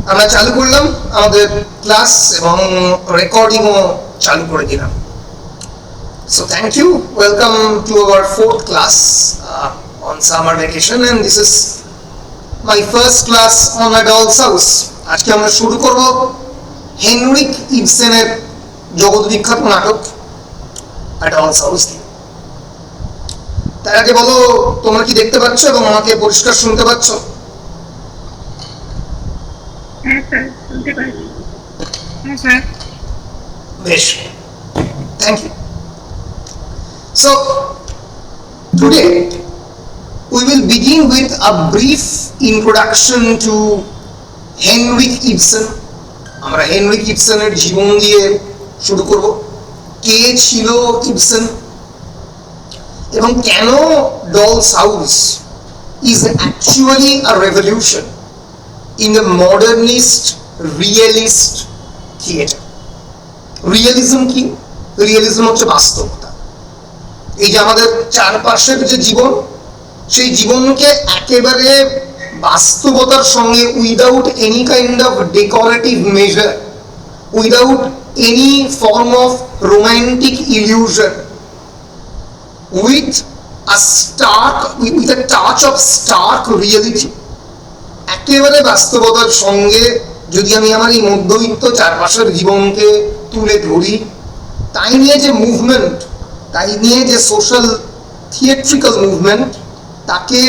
আমরা চালু করলাম আমাদের ক্লাস এবং রেকর্ডিংও চালু করে দিলাম। So thank you. Welcome to our fourth class on summer vacation, and this is my first class on A Doll's House. আজকে আমরা শুরু করব হেনরিক ইবসেনের জগৎ বিখ্যাত নাটক A Doll's House দিয়ে। তার আগে বলো, তোমরা কি দেখতে পাচ্ছ এবং আমাকে পরিষ্কার শুনতে পাচ্ছ? হ্যাঁ স্যার, শুনতে পাচ্ছি। হ্যাঁ স্যার। বেশ, thank you. So today we will begin with a brief introduction to Henrik Ibsen. আমরা হেনরিক ইবসেনের জীবন দিয়ে শুরু করব। কে ছিল ইবসেন এবং কেন dolls house is actually a revolution in the modernist realist theater. Realism কি? রিয়েলিজম হচ্ছে বাস্তবতা। এই যে আমাদের চারপাশের যে জীবন, সেই জীবনকে একেবারে বাস্তবতার সঙ্গে without any kind of decorative measure, without any form of romantic illusion, with a touch of stark reality, একেবারে বাস্তবতার সঙ্গে যদি আমি আমার এই মধ্যবিত্ত চারপাশের জীবনকে তুলে ধরি, তাই নিয়ে যে মুভমেন্ট, তাই নিয়ে যে সোশ্যাল থিয়েট্রিক্যাল মুভমেন্ট, তাকে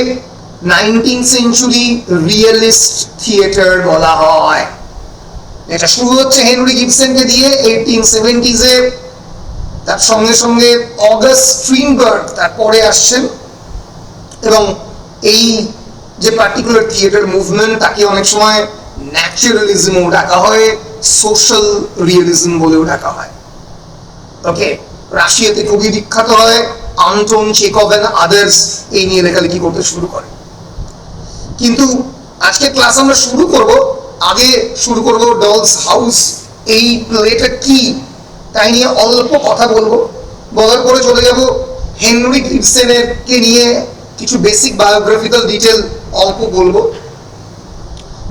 19th সেঞ্চুরি রিয়েলিস্ট থিয়েটার বলা হয়। এটা শুরু হচ্ছে হেনরিক ইবসেনকে দিয়ে 1870s-এ। তার সঙ্গে সঙ্গে অগাস্ট স্ট্রিনবার্গ তারপরে আসছেন এবং এই যে পার্টিকুলার থিয়েটার মুভমেন্ট, তাকে অনেক সময় ন্যাচারালিজমও ডাকা হয়, সোশ্যাল রিয়েলিজম বলেও ডাকা হয়। ওকে, রাশিয়াতে খুবই বিখ্যাত হয়, আন্টন চেকভ এন্ড আদার্স এই নিয়ে লেখালেখি করতে শুরু করে। কিন্তু আজকে ক্লাস আমরা শুরু করব, আগে শুরু করব ডলস হাউস, এই প্লেটা কি তাই নিয়ে অল্প কথা বলবো। বলার পরে চলে যাব হেনরিক ইবসেনের কে নিয়ে কিছু বেসিক বায়োগ্রাফিক্যাল ডিটেল অল্প বলবো।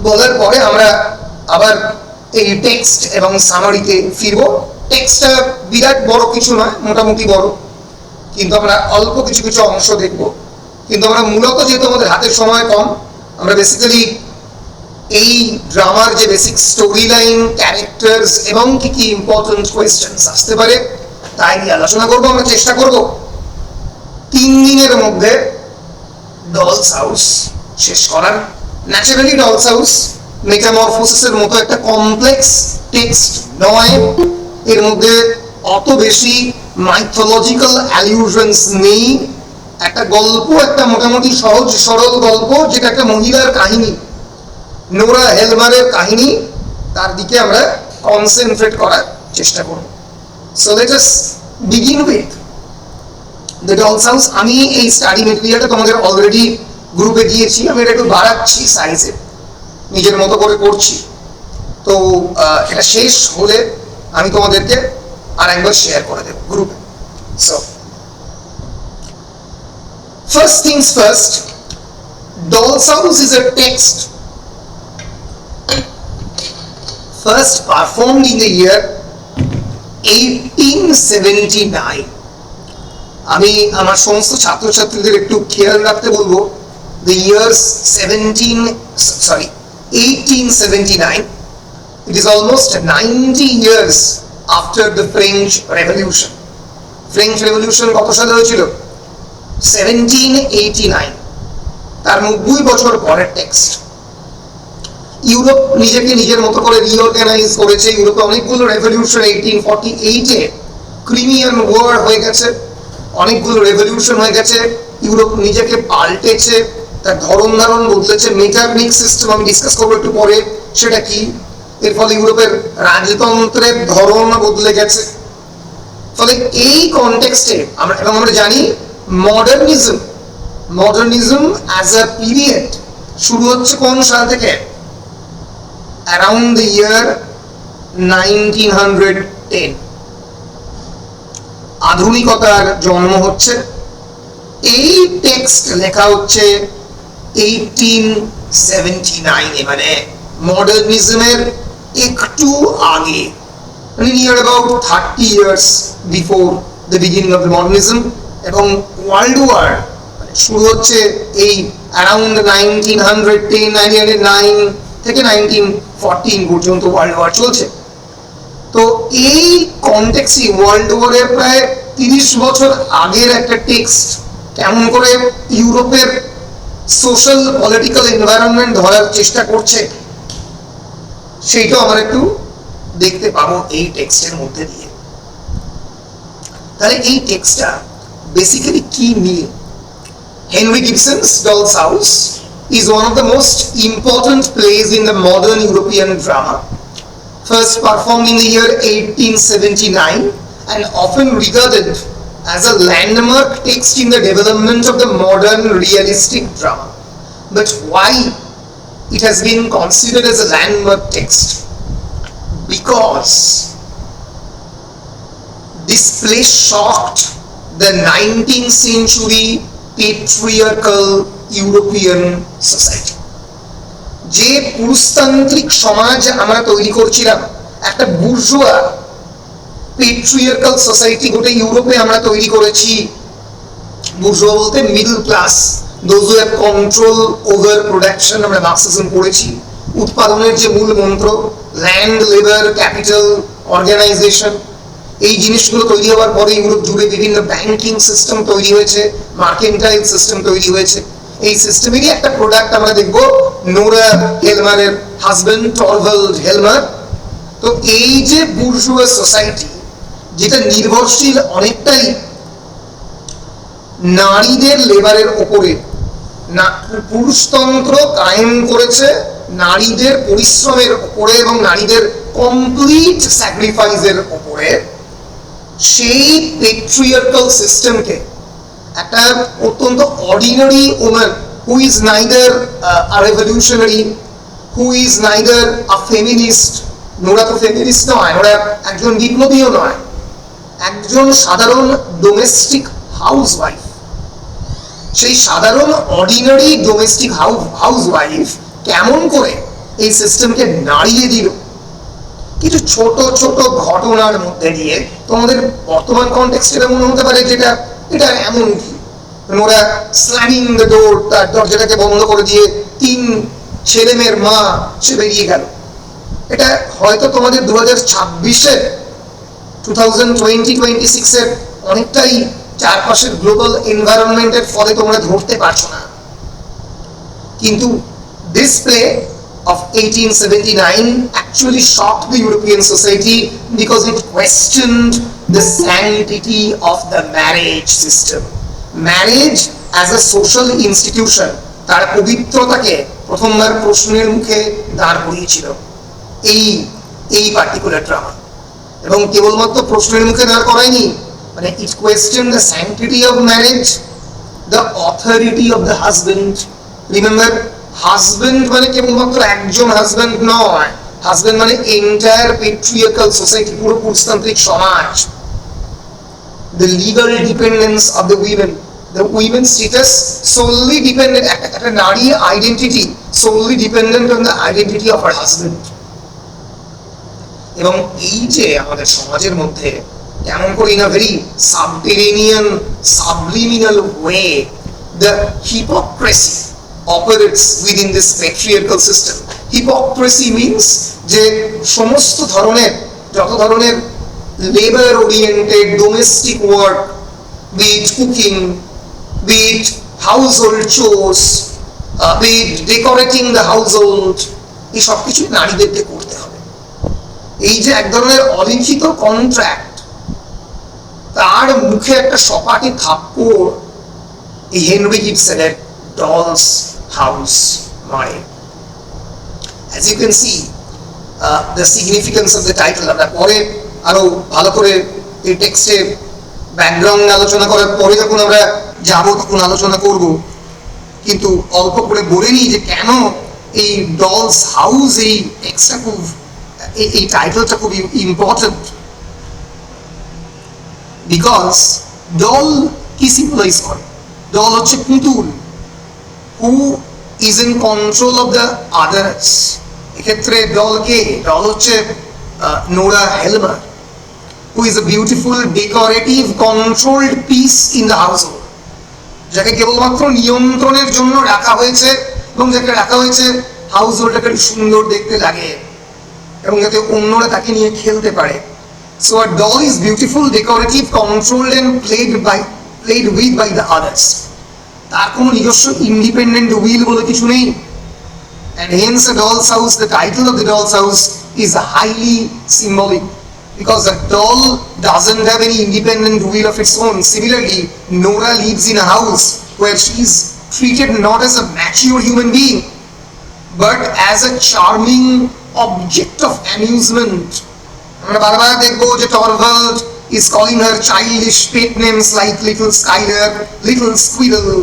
বলার পরে আমরা আবার এই টেক্সট এবং সামারিতে ফিরবো। টেক্সটটা বিরাট বড় কিছু নয়, মোটামুটি বড়, কিন্তু আমরা অল্প কিছু কিছু অংশ দেখব। কিন্তু আমরা মূলত, যেহেতু আমাদের হাতের সময় কম, আমরা বেসিক্যালি এই ড্রামার যে বেসিক স্টোরি লাইন, ক্যারেক্টার্স এবং কি কি ইম্পর্টেন্ট কোয়েশ্চেন্স আসতে পারে তাই নিয়ে আলোচনা করবো। আমরা চেষ্টা করব 3 দিনের মধ্যে ডলস হাউস শেষ করার। ন্যাচারালি ডলস হাউস মেটামরফোসিসের মতো একটা কমপ্লেক্স টেক্সট নয়, এর মধ্যে অত বেশি মাইথোলজিক্যাল অ্যালিউশনস নেই। একটা গল্প, একটা মোটামুটি সহজ সরল গল্প, যেটা একটা মহিলার কাহিনী, নোরা হেলমারের কাহিনী, তার দিকে আমরা কনসেন্ট্রেট করার চেষ্টা করব। So let us begin with the dolls house. আমি এই স্টাডি মেটেরিয়ালটা তোমাদের অলরেডি গ্রুপে দিয়েছি, আমি এটা একটু বাড়াচ্ছি সাইজে, নিজের মতো করে করছি। তো এটা শেষ হলে আমি তোমাদেরকে আর একবার শেয়ার করে দেব গ্রুপে। So first things first, dolls house is a text first performed in the year 1879. আমি আমার সমস্ত ছাত্রছাত্রীদের একটু খেয়াল রাখতে বলবো, the years 1879. It is almost 90 years after the French Revolution. French Revolution কত সালে হয়েছিল? 1789, তার 90 বছর পরের টেক্সট। ইউরোপ নিজেকে নিজের মতো করে রিঅর্গানাইজ করেছে। ইউরোপে অনেকগুলো রেভলিউশন, 1848-এ ক্রিমিয়ান ওয়ার হয়ে গেছে, অনেকগুলো রেভলিউশন হয়ে গেছে। ইউরোপ নিজেকে পাল্টেছে, তার ধরন ধারণ বদলেছে। মেটারনিক সিস্টেম আমি ডিসকাস করবো একটু পরে, সেটা কি। এর ফলে ইউরোপের রাজতন্ত্রের ধরন বদলে গেছে। ফলে এই কনটেক্সটে আমরা জানি মডার্নিজম অ্যাজ আ পিরিয়ড শুরু হচ্ছে কোন সাল থেকে? Around the year 1910। আধুনিকতার জন্ম হচ্ছে। এই টেক্সট লেখা হচ্ছে 1879, মানে মডার্নিজমের একটু আগে, মানে near about 30 years before the beginning of the modernism, এবং ওয়ার্ল্ড ওয়ার শুরু হচ্ছে এই অ্যারাউন্ড 1909 থেকে 1914 পর্যন্ত ওয়ার্ল্ড ওয়ার চলছে। তো এই কনটেক্সটে ওয়ার্ল্ড ওয়ারের প্রায় 30 বছর আগের একটা টেক্সট কেমন করে ইউরোপের সোশ্যাল পলিটিক্যাল এনভায়রনমেন্ট ধরার চেষ্টা করছে, সেইটাও আমরা একটু দেখতে পাবো এই টেক্সটের মধ্যে দিয়ে। তাহলে এই টেক্সটটা বেসিক্যালি কি নিয়ে? Henry Gibson's Doll's House is one of the most important plays in the modern European drama, first performed in the year 1879 and often regarded as a landmark text in the development of the modern realistic drama. But why it has been considered as a landmark text? Because this play shocked the 19th century patriarchal European society. যে পুরুষতান্ত্রিক সমাজ আমরা তৈরি করছিলাম, একটা bourgeois patriarchal society গোটা ইউরোপে আমরা তৈরি করেছি। বুর্জোয়া বলতে middle class, those who have control over production, আমরা মার্কসিজম পড়েছি। উৎপাদনের যে মূল মন্ত্র, ল্যান্ড, লেবার, ক্যাপিটাল, অর্গানাইজেশন, এই জিনিসগুলো তৈরি হওয়ার পরে ইউরোপ জুড়ে বিভিন্ন ব্যাংকিং সিস্টেম তৈরি হয়েছে, মার্কেন্টাইল সিস্টেম তৈরি হয়েছে। এই সিস্টেমেরই একটা প্রোডাক্ট আমরা দেখব নোরা হেলমারের হাজবেন্ড টরভাল্ড হেলমার। তো এই যে বুর্জোয়া সোসাইটি, যেটা নির্ভরশীল অনেকটাই নারীদের লেবারের ওপরে, না পুরুষতন্ত্র কায়েম করেছে নারীদের পরিশ্রমের ওপরে এবং নারীদের কমপ্লিট স্যাক্রিফাইসের ওপরে, সেই পেট্রিয়ার্কাল সিস্টেমকে একটা অত্যন্ত ordinary woman who is neither a revolutionary, who is neither a feminist, Nora তো ফেমিনিস্ট নয়, নোরা একজন বিপ্লবীও নয়, একজন সাধারণ ডোমেস্টিক হাউসওয়াইফ, সেই সাধারণ অর্ডিনারি ডোমেস্টিক হাউসওয়াইফ কেমন করে এই সিস্টেমকে নাড়িয়ে দিল কিছু ছোট ছোট ঘটনার মধ্যে দিয়ে। তোমাদের বর্তমান কনটেক্সটে এটা মনে হতে পারে যেটা এটা এমন কি, ওরা স্ল্যামিং দ্য ডোর, তার দরজাটাকে বন্ধ করে দিয়ে 3 ছেলে মেয়ের মা সে বেরিয়ে গেল। এটা হয়তো তোমাদের 2026-এর 2020-26-এর অনেকটাই চারপাশের গ্লোবাল এনভায়রনমেন্টের ফলে তোমরা ধরতে পারছো না, কিন্তু display of 1879 actually shocked the European society because it questioned the sanctity of the marriage system. Marriage as a social institution, তার পবিত্রতাকে প্রথমবার প্রশ্নের মুখে দাঁড় করিয়েছিল এই পার্টিকুলার ড্রামা। এবং কেবলমাত্র প্রশ্নের মুখে দাঁড় করায়নি, মানে it questioned the sanctity of marriage, the authority of the husband. Remember, husband মানে কেবলমাত্র একজন হাজবেন্ড নয়, হাজবেন্ড মানে এন্টায়ার পেট্রিয়ার্কাল সোসাইটি, পুরো পুরুষতান্ত্রিক সমাজ। The legal dependence of the women status solely dependent, একটা নারীর identity solely dependent on the identity of her husband. এবং এই যে আমাদের সমাজের মধ্যে কেমন করে in a very subterranean, subliminal way the hypocrisy operates within this patriarchal system. Hypocrisy means যে সমস্ত ধরনের, যত ধরনের labour oriented domestic work, be it cooking, be it household chores, be it decorating the household, এই সব কিছু নারীদেরকে করতে হবে। এই যে এক ধরনের অলিখিত কন্ট্রাক্ট, তার মুখে একটা সপাটে থাপ্পড় এই হেনরি গিবসনের Doll's House মারে। As you can see, the significance of the title, আমরা পরে আরো ভালো করে এই টেক্সটে ব্যাকগ্রাউন্ড আলোচনা করার পরে যখন আমরা যাব তখন আলোচনা করব, কিন্তু অল্প করে বলে নিই যে কেন এই ডলস হাউস এই টেক্সটটা খুব, এই টাইটেলটা খুব ইম্পর্টেন্ট। বিকজ ডল কি সিম্বলাইজ করে? ডল হচ্ছে পুতুল, who is in control of the others, এক্ষেত্রে ডল হচ্ছে Nora হেলমার, who is a beautiful decorative controlled piece in the household, যাকে কেবলমাত্র নিয়ন্ত্রণের জন্য রাখা হয়েছে এবং যাকে রাখা হয়েছে হাউস হোল্ডটাকে সুন্দর দেখতে লাগে এবং যাতে অন্যরা তাকে নিয়ে খেলতে পারে। So a doll is beautiful, decorative, controlled and played with by the others. তার কোনো নিজস্ব ইন্ডিপেন্ডেন্ট উইল বলে কিছু নেই। And hence a doll's house, the title of the doll's house is highly symbolic, because a doll doesn't have any independent will of its own. Similarly, Nora lives in a house where she is treated not as a mature human being, but as a charming object of amusement. আমরা বারবার দেখবো যে Torvald is calling her childish pet names like Little Skylar, Little Squirrel,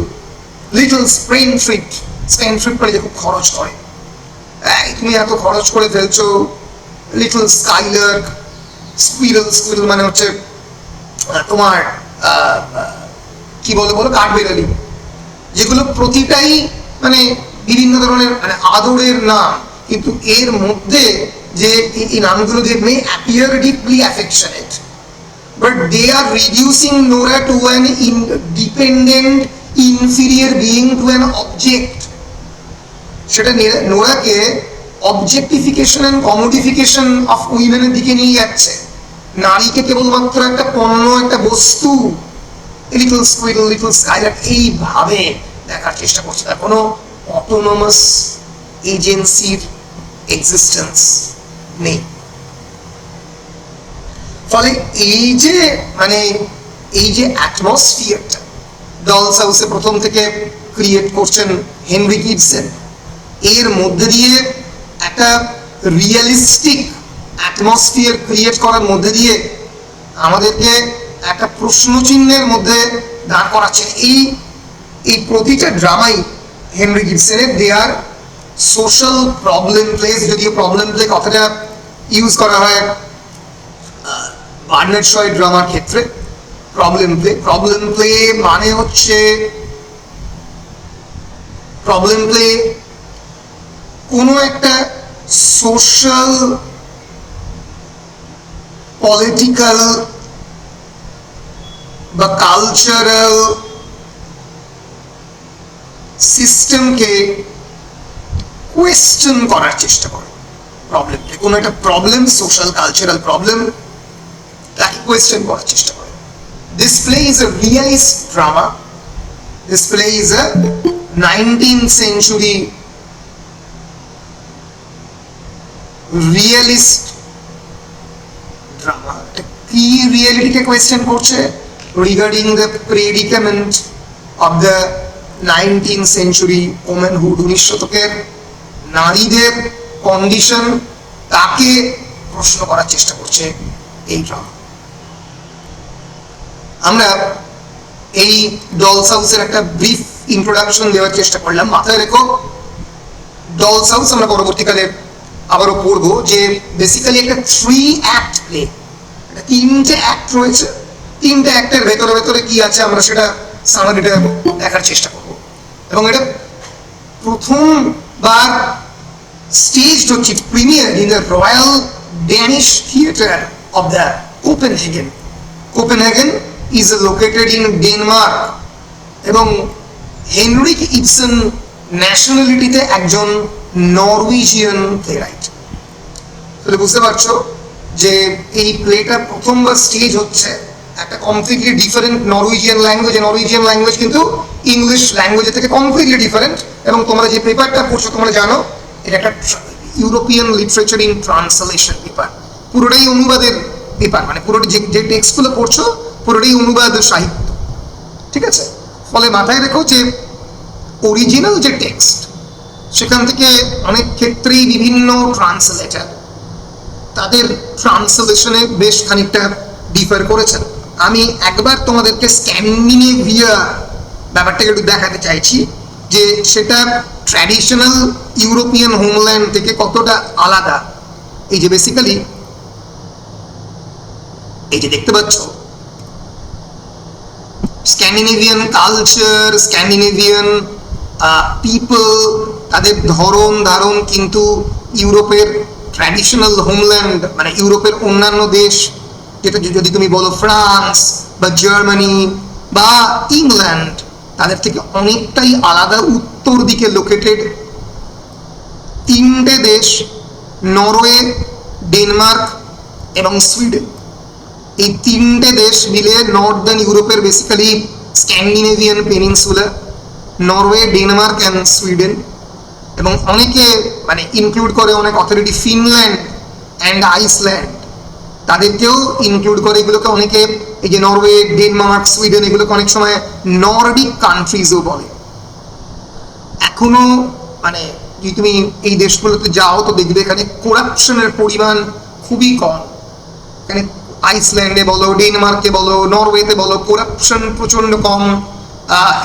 Little Spendthrift. Spendthrift মানে যে খুব খরচ করে, তুমি এত খরচ করে ফেলছো। লিটল স্কাইলার, স্কুইরল মানে হচ্ছে তোমার কি বলো কাঠবেড়ালি, যেগুলো প্রতিটাই মানে বিভিন্ন ধরনের মানে আদরের নাম, কিন্তু এর মধ্যে যে এই নামগুলো যে may appear deeply affectionate, but they are reducing Nora to an independent inferior being to an object. সেটা নোরাকে অবজেক্টিফিকেশন এন্ড কমোডিফিকেশন অফ উইমেনের দিকে নিয়ে যাচ্ছে, নারীকে কেবলমাত্র একটা পণ্য, একটা বস্তু, লিটল স্কুইরল, লিটল স্কাইলার এইভাবে দেখার চেষ্টা করছে। তার কোনো অটোনোমাস এজেন্সির এক্সিস্টেন্স নেই। ফলে এই যে অ্যাটমসফিয়ারটা ডলস হাউসে প্রথম থেকে ক্রিয়েট করছেন হেনরি গিবসন, এর মধ্যে দিয়ে একটা রিয়েলিস্টিক অ্যাটমসফিয়ার ক্রিয়েট করার মধ্যে দিয়ে আমাদেরকে একটা প্রশ্নচিহ্নের মধ্যে দাঁড় করাচ্ছে। এই প্রতিটা ড্রামাই হেনরি গিবসনের দে আর সোশ্যাল প্রবলেম প্লেস, যদিও প্রবলেম প্লে কথাটা ইউজ করা হয় বার্নার্ড শয়ের ড্রামার ক্ষেত্রে। প্রবলেম প্লে মানে হচ্ছে কোনো একটা সোশ্যাল, পলিটিক্যাল বা কালচারাল সিস্টেমকে কোয়েশ্চেন করার চেষ্টা করে। প্রবলেমকে, কোনো একটা প্রবলেম, সোশ্যাল কালচারাল প্রবলেম, তাকে কোয়েশ্চেন করার চেষ্টা করে। This play is a realist drama. This play is a 19th century realist drama. কি রিয়েলিটিকে কোয়েশ্চেন করছে? Regarding the predicament of the 19th century womanhood, 19 শতকের নারীদের কন্ডিশন, তাকে প্রশ্ন করার চেষ্টা করছে এই ড্রামা। আমরা এই ডলস হাউসের একটা ব্রিফ ইন্ট্রোডাকশন দেওয়ার চেষ্টা করলাম। মাথায় রেখো, ডলস হাউস আমরা পরবর্তীকালে আবারও পড়বো যে বেসিক্যালি একটা 3 অ্যাক্ট প্লে, তিনটে অ্যাক্ট রয়েছে। তিনটে অ্যাক্টের ভেতরে কি আছে আমরা সেটা সামারিটা দেখার চেষ্টা করব। এবং এটা প্রথমবার স্টেজ হচ্ছে, premier in the royal Danish theatre of the Copenhagen. Copenhagen is located in Denmark এবং হেনরিক ইবসন ন্যাশনালিটিতে একজন নরওয়েজিয়ান প্লেরাইট। তাহলে বুঝতে পারছো যে এই প্লেটা প্রথমবার স্টেজ হচ্ছে একটা কমপ্লিটলি ডিফারেন্ট নরওয়েজিয়ান ল্যাঙ্গুয়েজ কিন্তু ইংলিশ ল্যাঙ্গুয়েজের থেকে কমপ্লিটলি ডিফারেন্ট। এবং তোমরা যে পেপারটা পড়ছো তোমরা জানো এটা একটা European literature in translation paper, পুরোটাই অনুবাদের পেপার, মানে পুরোটা যে টেক্সটগুলো পড়ছো পুরোটাই অনুবাদ সাহিত্য, ঠিক আছে? ফলে মাথায় রেখো যে অরিজিনাল যে টেক্সট সেখান থেকে অনেক ক্ষেত্রেই বিভিন্ন ট্রান্সলেটার তাদের ট্রান্সলেশনে বেশ খানিকটা ডিফার করেছেন। আমি একবার তোমাদেরকে স্ক্যান্ডিনেভিয়া ব্যাপারটাকে একটু দেখাতে চাইছি যে সেটা ট্র্যাডিশনাল ইউরোপিয়ান হোমল্যান্ড থেকে কতটা আলাদা। এই যে বেসিক্যালি এই যে দেখতে পাচ্ছ স্ক্যান্ডিনেভিয়ান কালচার, স্ক্যান্ডিনেভিয়ান পিপল, তাদের ধরন ধারণ কিন্তু ইউরোপের ট্র্যাডিশনাল হোমল্যান্ড, মানে ইউরোপের অন্যান্য দেশ, যেটা যদি তুমি বলো ফ্রান্স বা জার্মানি বা ইংল্যান্ড, তাদের থেকে অনেকটাই আলাদা উত্তর দিকে লোকেটেড তিনটে দেশ, নরওয়ে, ডেনমার্ক এবং সুইডেন। এই তিনটে দেশ মিলে নর্দার্ন ইউরোপের basically Scandinavian peninsula, Norway, Denmark and Sweden, এবং অনেকে মানে ইনক্লুড করে, অনেক অথরিটি ফিনল্যান্ড অ্যান্ড আইসল্যান্ড, তাদেরকেও ইনক্লুড করে। এগুলোকে অনেকে, এই যে নরওয়ে, ডেনমার্ক, সুইডেন, এগুলোকে অনেক সময় নর্ডিক কান্ট্রিজও বলে। এখনো মানে যদি তুমি এই দেশগুলোতে যাও তো দেখবে এখানে করাপশনের পরিমাণ খুবই কম। এখানে আইসল্যান্ডে বলো, ডেনমার্কে বলো, নরওয়েতে বলো, করাপশন প্রচন্ড কম।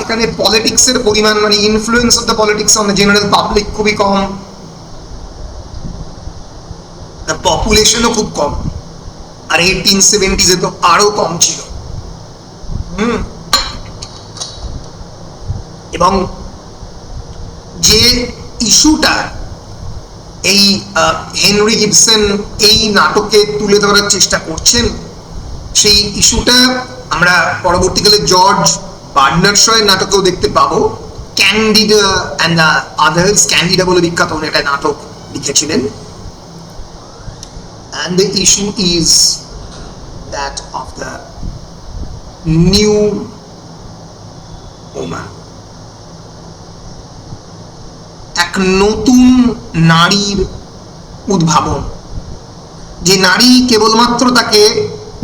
এখানে পলিটিক্সের পরিমাণ, মানে influence of the politics on the general public খুবই কম। পপুলেশনও খুব কম, আর 1870s তো আরো কম ছিল। এবং যে ইস্যুটা এই হেনরি গিবসন এই নাটকে তুলে ধরার চেষ্টা করছেন, সেই ইস্যুটা আমরা পরবর্তীকালে জর্জ বার্নার্ড শয়ের নাটকেও দেখতে পাবো। ক্যান্ডিডা অ্যান্ড আদার্স, ক্যান্ডিডা বলে বিখ্যাত উনি একটা নাটক লিখেছিলেন। And the issue is that of the new woman, এক নতুন নারীর উদ্ভাবন, যে নারী কেবলমাত্র তাকে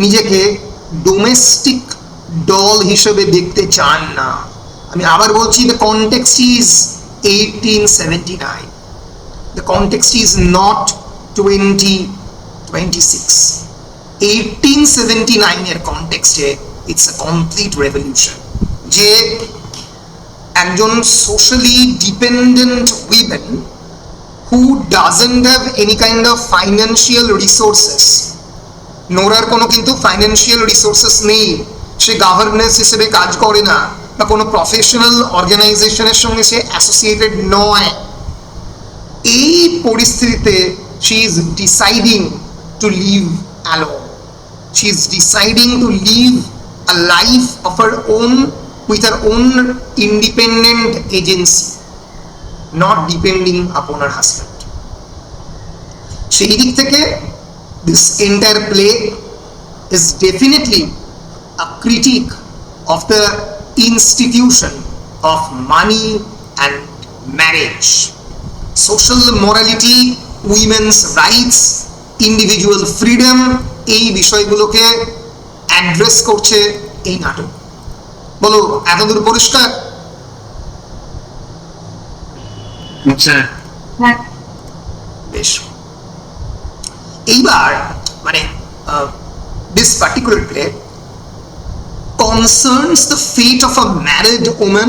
নিজেকে ডোমেস্টিক ডল হিসেবে দেখতে চান না। আমি আবার বলছি, the context is 1879, the context is not 2026। 1879 এর কনটেক্সটে ইটস আ কমপ্লিট রেভলিউশন, যে একজন socially dependent women who doesn't have any kind of financial resources. নোরার কোনো কিন্তু ফাইন্যান্সিয়াল রিসোর্সেস নেই, সে গভর্নেন্স হিসেবে কাজ করে না, বা কোনো প্রফেশনাল অর্গানাইজেশনের সঙ্গে সে অ্যাসোসিয়েটেড নয়। এই পরিস্থিতিতে she is deciding to live alone. She is deciding to live a life of her own, with her own independent agency, not depending upon her husband. সেই দিক থেকে this entire play is definitely a critique of the institution of money and marriage, social morality, women's rights, individual freedom, এই বিষয়গুলোকে address করছে এই নাটক। বলো, এতদূর পরিষ্কার? বেশ। এইবার মানে this particular play concerns the fate of a married woman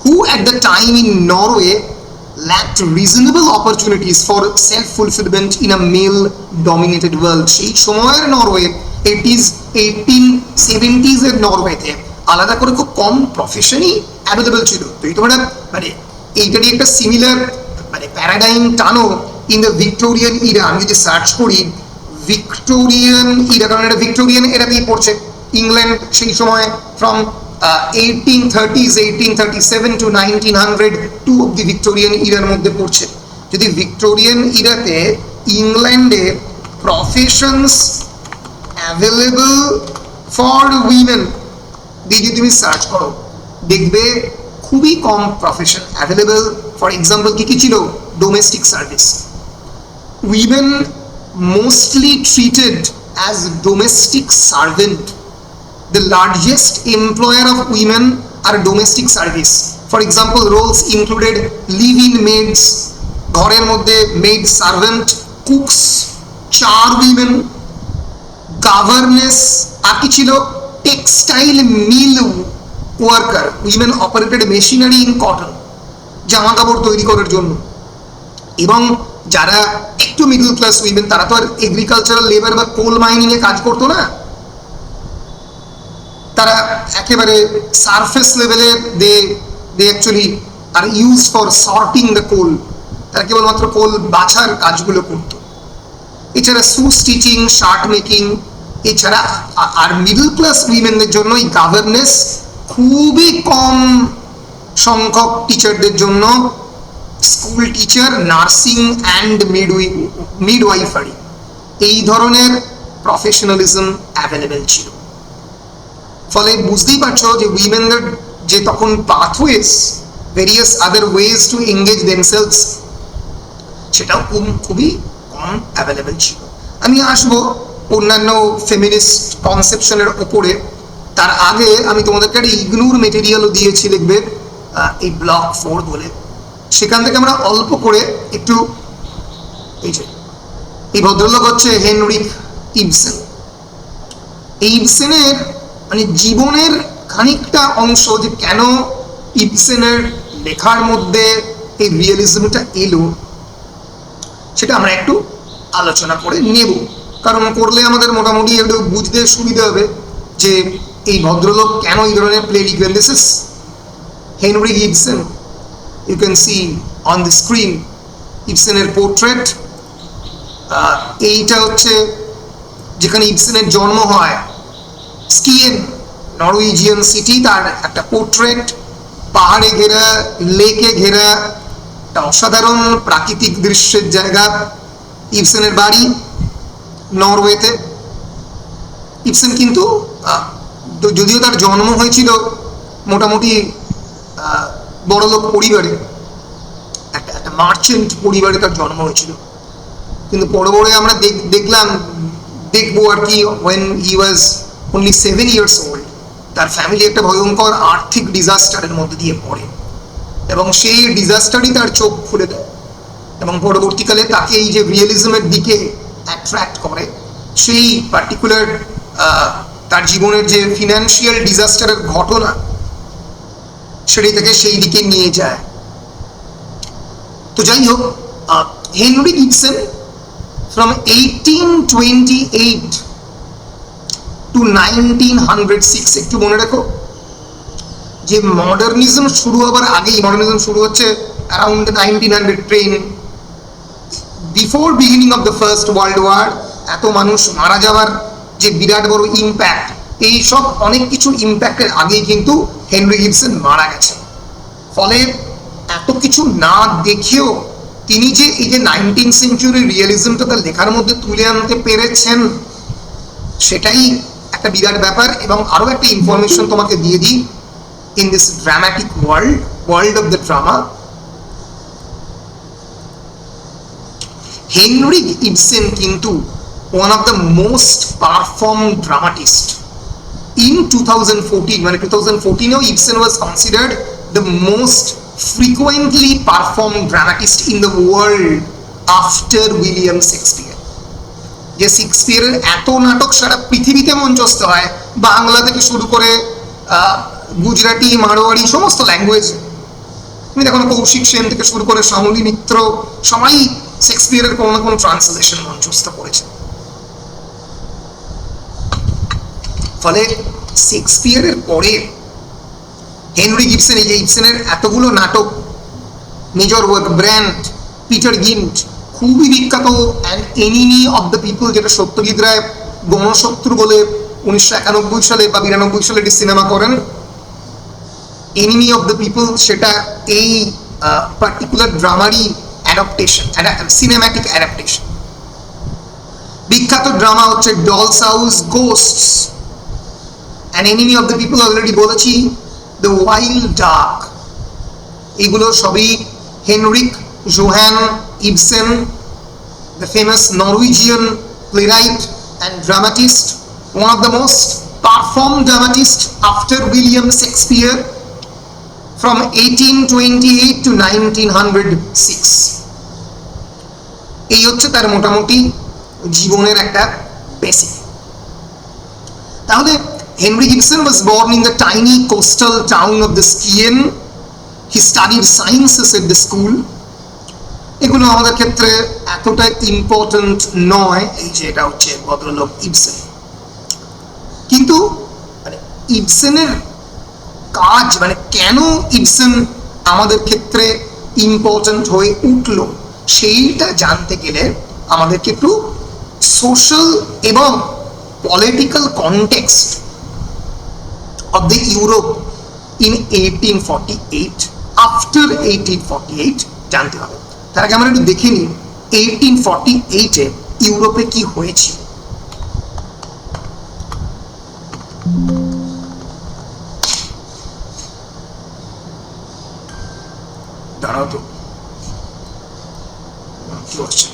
who at the time in Norway lacked reasonable opportunities for self-fulfillment in a male-dominated world. সেই সময়ের নরওয়ে, 1870s এর নরওয়েতে আলাদা করে খুব কম প্রফেশনই অ্যাভেলেবল ছিল। তো এই তোমরা মানে এইটারই একটা সিমিলার মানে প্যারাডাইম টানো ইন দ্য ভিক্টোরিয়ান ইরা। আমি যদি সার্চ করি ভিক্টোরিয়ান ইরা, কারণ এটা ভিক্টোরিয়ান এরাতেই পড়ছে, ইংল্যান্ড সেই সময় ফ্রম 1830s, 1837 to 1902 অব্দি ভিক্টোরিয়ান ইরার মধ্যে পড়ছে। যদি ভিক্টোরিয়ান ইরাতে ইংল্যান্ডে প্রফেশনস অ্যাভেলেবল ফর উইমেন দিয়ে যদি তুমি সার্চ করো, দেখবে খুবই কম প্রফেশন অ্যাভেলেবল। ফর এক্সাম্পল কি কি ছিল? Domestic service. Women mostly treated as domestic servant. The largest employer of women are domestic service. For example, roles included live-in maids, ঘরের মধ্যে maid servant, cooks, char women, governess, আর কি ছিল? Textile mill worker. Women operated machinery in cotton, জামা কাপড় তৈরি করার জন্য। এবং যারা একটু মিডল ক্লাস উইমেন, তারা তো আর এগ্রিকালচারাল লেবার বা কোল মাইনিং এ কাজ করতো না, তারা একেবারে সারফেস লেভেলে they actually are use for sorting the coal. তারা কেবলমাত্র কোল বাছার কাজগুলো করত। এছাড়া সু স্টিচিং, শার্ট মেকিং, এছাড়া আর মিডল ক্লাস উইমেনদের জন্য এই গাভারনেস, খুবই কম সংখ্যক টিচারদের জন্য school teacher, nursing and midwifery, এই ধরনের প্রফেশনালিজম অ্যাভেলেবেল ছিল। ফলে বুঝতেই পারছো যে উইমেনদের যে তখন pathways, various other ways to engage themselves, সেটাও খুবই কম অ্যাভেলেবেল ছিল। আমি আসবো অন্যান্য ফেমিনিস্ট কনসেপশনের ওপরে। তার আগে আমি তোমাদেরকে একটা ইগনোর মেটেরিয়ালও দিয়েছি, দেখবে এই ব্লক 4 বলে, সেখান থেকে আমরা অল্প করে একটু, এই ভদ্রলোক হচ্ছে হেনরিক ইবসেন। এই ইবসেনের মানে জীবনের খানিকটা অংশ, যে কেন ইবসেনের লেখার মধ্যে এই রিয়েলিজমটা এলো, সেটা আমরা একটু আলোচনা করে নেব। কারণ করলে আমাদের মোটামুটি একটু বুঝতে সুবিধা হবে যে এই ভদ্রলোক কেন এই ধরনের প্লে লিখবেন। This is Henrik Ibsen, you can see on the screen ইবসেনের পোর্ট্রেট। এইটা হচ্ছে যেখানে ইবসেনের জন্ম হয়, স্কিয়েন, নরওয়েজিয়ান সিটি, তার একটা পোর্ট্রেট, পাহাড়ে ঘেরা, লেকে ঘেরা, একটা অসাধারণ প্রাকৃতিক দৃশ্যের জায়গা। ইবসেনের বাড়ি নরওয়েতে। ইবসেন কিন্তু যদিও তার জন্ম হয়েছিল মোটামুটি বড়লোক পরিবারে, একটা মার্চেন্ট পরিবারে তার জন্ম হয়েছিল, কিন্তু পরে আমরা দেখবো আর কি, when he was only 7 years old, তার ফ্যামিলি একটা ভয়ঙ্কর আর্থিক ডিজাস্টারের মধ্যে দিয়ে পড়ে, এবং সেই ডিজাস্টারই তার চোখ খুলে দেয়, এবং পরবর্তীকালে তাকে এই যে রিয়েলিজমের দিকে অ্যাট্রাক্ট করে। সেই পার্টিকুলার তার জীবনের যে ফিনান্সিয়াল ডিজাস্টারের ঘটনা, সেটাই তাকে সেই দিকে নিয়ে যায়। তো যাই হোক, হেনরিক ইবসেন from 1828 to 1906, একটু মনে রাখো যে মডার্নিজম শুরু হবার আগেই, মডার্নিজম শুরু হচ্ছে around 1910, before beginning of the first world war. এত মানুষ মারা যাওয়ার যে বিরাট বড় ইম্প্যাক্ট, এই সব অনেক কিছু ইম্প্যাক্টের আগেই কিন্তু হেনরিক ইবসেন মারা গেছেন। ফলে এত কিছু না দেখেও তিনি যে এই যে 19th সেঞ্চুরি রিয়েলিজমটা তার লেখার মধ্যে তুলে আনতে পেরেছেন, সেটাই একটা বিরাট ব্যাপার। এবং আরো একটা ইনফরমেশন তোমাকে দিয়ে দিই, in this dramatic world of the drama, Henrik Ibsen কিন্তু one of the most perform dramatist in 2014, মানে 2014-এও Ibsen was considered the most frequently performed dramatist in the world after William Shakespeare. যে শেক্সপিয়ারের এত নাটক সারা পৃথিবীতে মঞ্চস্থ হয়, বাংলা থেকে শুরু করে গুজরাটি, মারোয়াড়ি, সমস্ত ল্যাঙ্গুয়েজ। তুমি দেখো কৌশিক সেন থেকে শুরু করে শ্যামলী মিত্র, সবাই শেক্সপিয়ারের কোনো না কোনো ট্রান্সলেশন মঞ্চস্থ করেছে। ফলে শেক্সপিয়ারের পরে হেনরিক ইবসেন, এই যে ইবসেনের এতগুলো নাটক, major work, Brand, Peter Gynt, খুবই বিখ্যাত, and enemy of the people, যেটা সত্যজিৎ রায় গণশত্রু বলে 1991 সালে বা 92 সালে এটি সিনেমা করেন। এনিমি অফ দ্য পিপল সেটা এই পার্টিকুলার ড্রামারই অ্যাডাপ্টেশন, সিনেম্যাটিক অ্যাডাপ্টেশন। বিখ্যাত ড্রামা হচ্ছে doll's house, ghosts, and enemy of the people already বলেছি, দ্য ওয়াইল্ড ডাক, এগুলো সবই Henrik Johan Ibsen, the famous Norwegian playwright and dramatist, one of the most performed dramatists after William Shakespeare from 1828 to 1906. এই হচ্ছে তার মোটামুটি জীবনের একটা basic. তাহলে Henrik Ibsen was born in the tiny coastal town of the Skien. He studied sciences at the school. এগুলো আমাদের ক্ষেত্রে এতটা ইম্পর্টেন্ট নয়, এই যে এটা হচ্ছে ভদ্রলোক ইবসেন। কিন্তু মানে ইবসেনের কাজ, মানে কেন ইবসেন আমাদের ক্ষেত্রে ইম্পর্টেন্ট হয়ে উঠল, সেইটা জানতে গেলে আমাদেরকে একটু সোশ্যাল এবং political context of the Europe in 1848 after 1848 জানতে হবে। তার আগে আমরা একটু দেখে নিই 1848-এ ইউরোপে কি হয়েছিল। দাঁড়াও তো, কি হচ্ছে?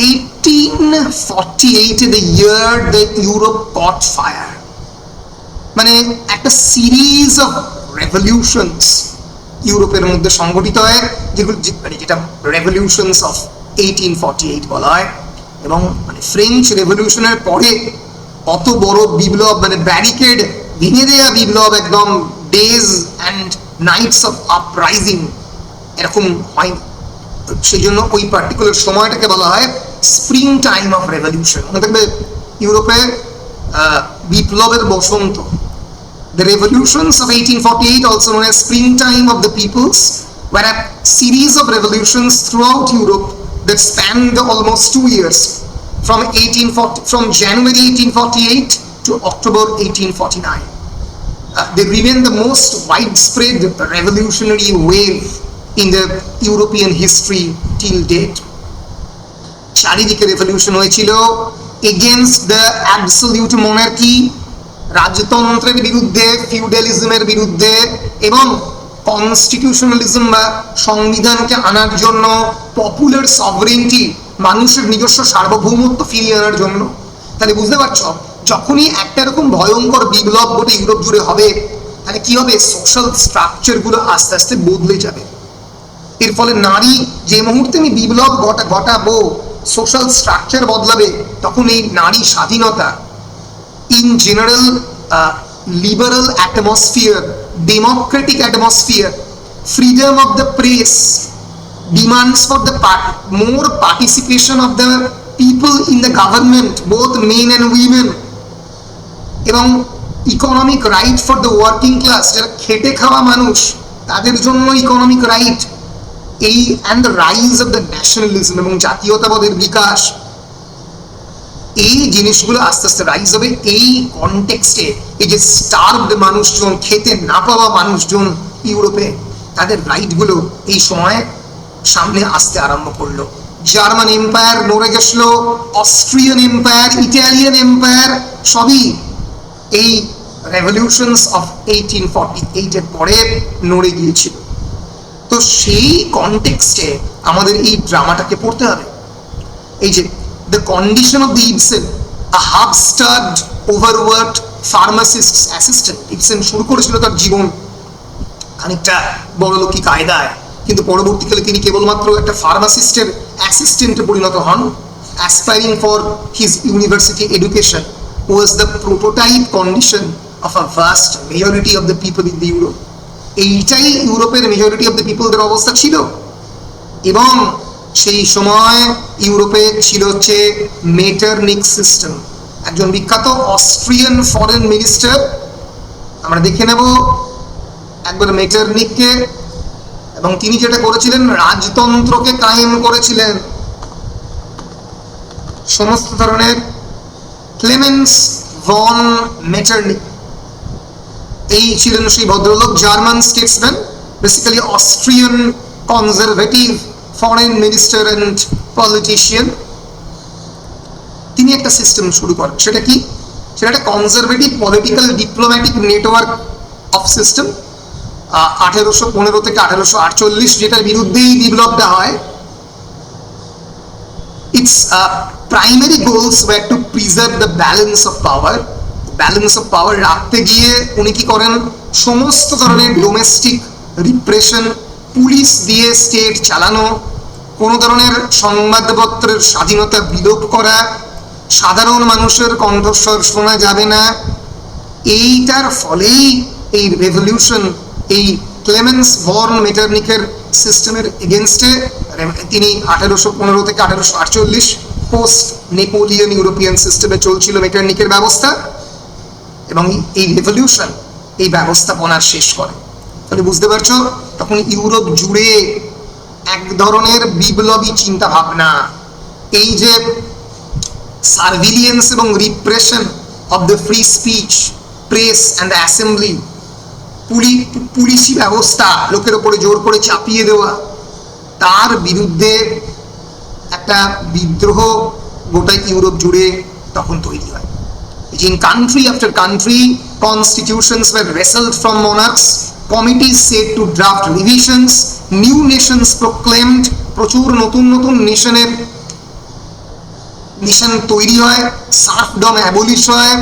1848 the year the Europe caught fire, মানে একটা সিরিজ অফ রেভলিউশনস ইউরোপের মধ্যে সংগঠিত হয়, যেগুলো মানে যেটা রেভলিউশনস অফ 1848 বলা হয়। এবং মানে ফ্রেঞ্চ রেভলিউশনের পরে অত বড় বিপ্লব, মানে ব্যারিকেড ভেঙে দেওয়া বিপ্লব, একদম days and nights of uprising এরকম হয়নি। সেই জন্য ওই পার্টিকুলার সময়টাকে বলা হয় স্প্রিং টাইম অফ রেভলিউশন। মনে থাকবে ইউরোপে বিপ্লবের বসন্ত। The revolutions of 1848, also known as springtime of the peoples, were a series of revolutions throughout Europe that spanned almost 2 years, from January 1848 to October 1849. They remain the most widespread revolutionary wave in the European history till date. চারিদিকে revolution হয়েছিল against the absolute monarchy, রাজতন্ত্রের বিরুদ্ধে, ফিউডালিজমের বিরুদ্ধে, এবং কনস্টিটিউশনালিজম বা সংবিধানকে আনার জন্য, popular sovereignty, মানুষের নিজস্ব সার্বভৌমত্ব ফিরিয়ে আনার জন্য। তাহলে বুঝতে পারছো, যখনই একটা এরকম ভয়ঙ্কর বিপ্লব গোটা ইউরোপ জুড়ে হবে, তাহলে কি হবে? সোশ্যাল স্ট্রাকচারগুলো আস্তে আস্তে বদলে যাবে। এর ফলে নারী, যে মুহূর্তে আমি বিপ্লব ঘটাবো, সোশ্যাল স্ট্রাকচার বদলাবে, তখন এই নারী স্বাধীনতা, in general liberal atmosphere, democratic atmosphere, freedom of the press, demands for the more participation of the people in the government, both men and women, এবং economic right for the working class, যারা খেটে খাওয়া মানুষ তাদের জন্য economic right, এই and the rise of the nationalism এবং জাতীয়তাবাদের বিকাশ, এই জিনিসগুলো আস্তে আস্তে রাইজ হবে। এই কনটেক্সটে এই যে স্টার্ভড মানুষজন, খেতে না পাওয়া মানুষজন ইউরোপে, তাদের রাইটগুলো এই সময় সামনে আসতে আরম্ভ করলো। জার্মান এম্পায়ার নড়ে গেছিল, অস্ট্রিয়ান এম্পায়ার, ইটালিয়ান এম্পায়ার, সবই এই রেভলিউশনস অফ 1848 এর পরে নড়ে গিয়েছিল। তো সেই কনটেক্সটে আমাদের এই ড্রামাটাকে পড়তে হবে। এই যে the condition of the Ibsen, a half-starved, overworked pharmacist's assistant. Ibsen শুরু করেছিল তার জীবন খানিকটা বড়লোকি কায়দায়, কিন্তু পরবর্তীকালে তিনি কেবলমাত্র একটা ফার্মাসিস্টের অ্যাসিস্ট্যান্টে পরিণত হন। Aspiring for his university education was the prototype condition of a vast majority of the people in the Europe. এইটাই ইউরোপের মেজরিটি অফ দ্য পিপলদের অবস্থা ছিল। এবং সেই সময় ইউরোপে ছিল হচ্ছে মেটারনিক সিস্টেম। একজন বিখ্যাত অস্ট্রিয়ান ফরেন মিনিস্টার, আমরা দেখে নেব একবার মেটারনিককে, এবং তিনি যেটা করেছিলেন রাজতন্ত্রকে কায়েম করেছিলেন সমস্ত ধরনের। ক্লেমেন্স ভন মেটারনিক, এই ছিলেন সেই ভদ্রলোক, German Statesman, basically Austrian conservative foreign minister and politician. তিনি একটা সিস্টেম শুরু করেন। সেটা কি? সেটা একটা conservative political diplomatic network of system. 1815 থেকে 1848 যেটার বিরুদ্ধেই বিপ্লবটা হয়। It's primary goals wire two preserve the balance of power. Balance of power রাখতে গিয়ে উনি কি করেন? সমস্ত ধরনের ডোমেস্টিক রিপ্রেশন, পুলিশ দিয়ে স্টেট চালানো, কোনো ধরনের সংবাদপত্রের স্বাধীনতা বিলোপ করা, সাধারণ মানুষের কণ্ঠস্বর শোনা যাবে না, এইটার ফলেই এই রেভলিউশন, এই ক্লেমেন্স ভন মেটারনিকের সিস্টেমের এগেনস্টে তিনি 1815 থেকে 1848 পোস্ট নেপোলিয়ন ইউরোপিয়ান সিস্টেমে চলছিল মেটারনিকের ব্যবস্থা, এবং এই রেভলিউশন এই ব্যবস্থাপনা শেষ করে। তাহলে বুঝতে পারছো তখন ইউরোপ জুড়ে এক ধরনের বিপ্লবী চিন্তা ভাবনা, এই যে সার্ভিলিয়েন্স এবং repression of the free speech, press and assembly, পুলিশি ব্যবস্থা লোকের ওপরে জোর করে চাপিয়ে দেওয়া, তার বিরুদ্ধে একটা বিদ্রোহ গোটা ইউরোপ জুড়ে তখন তৈরি হয়। In country after country, constitutions were wrestled from monarchs, committees set to draft revisions, new nations proclaimed, প্রচুর নতুন নতুন নেশন তৈরি হয়, সার্ফডম অ্যাবলিশ হয়,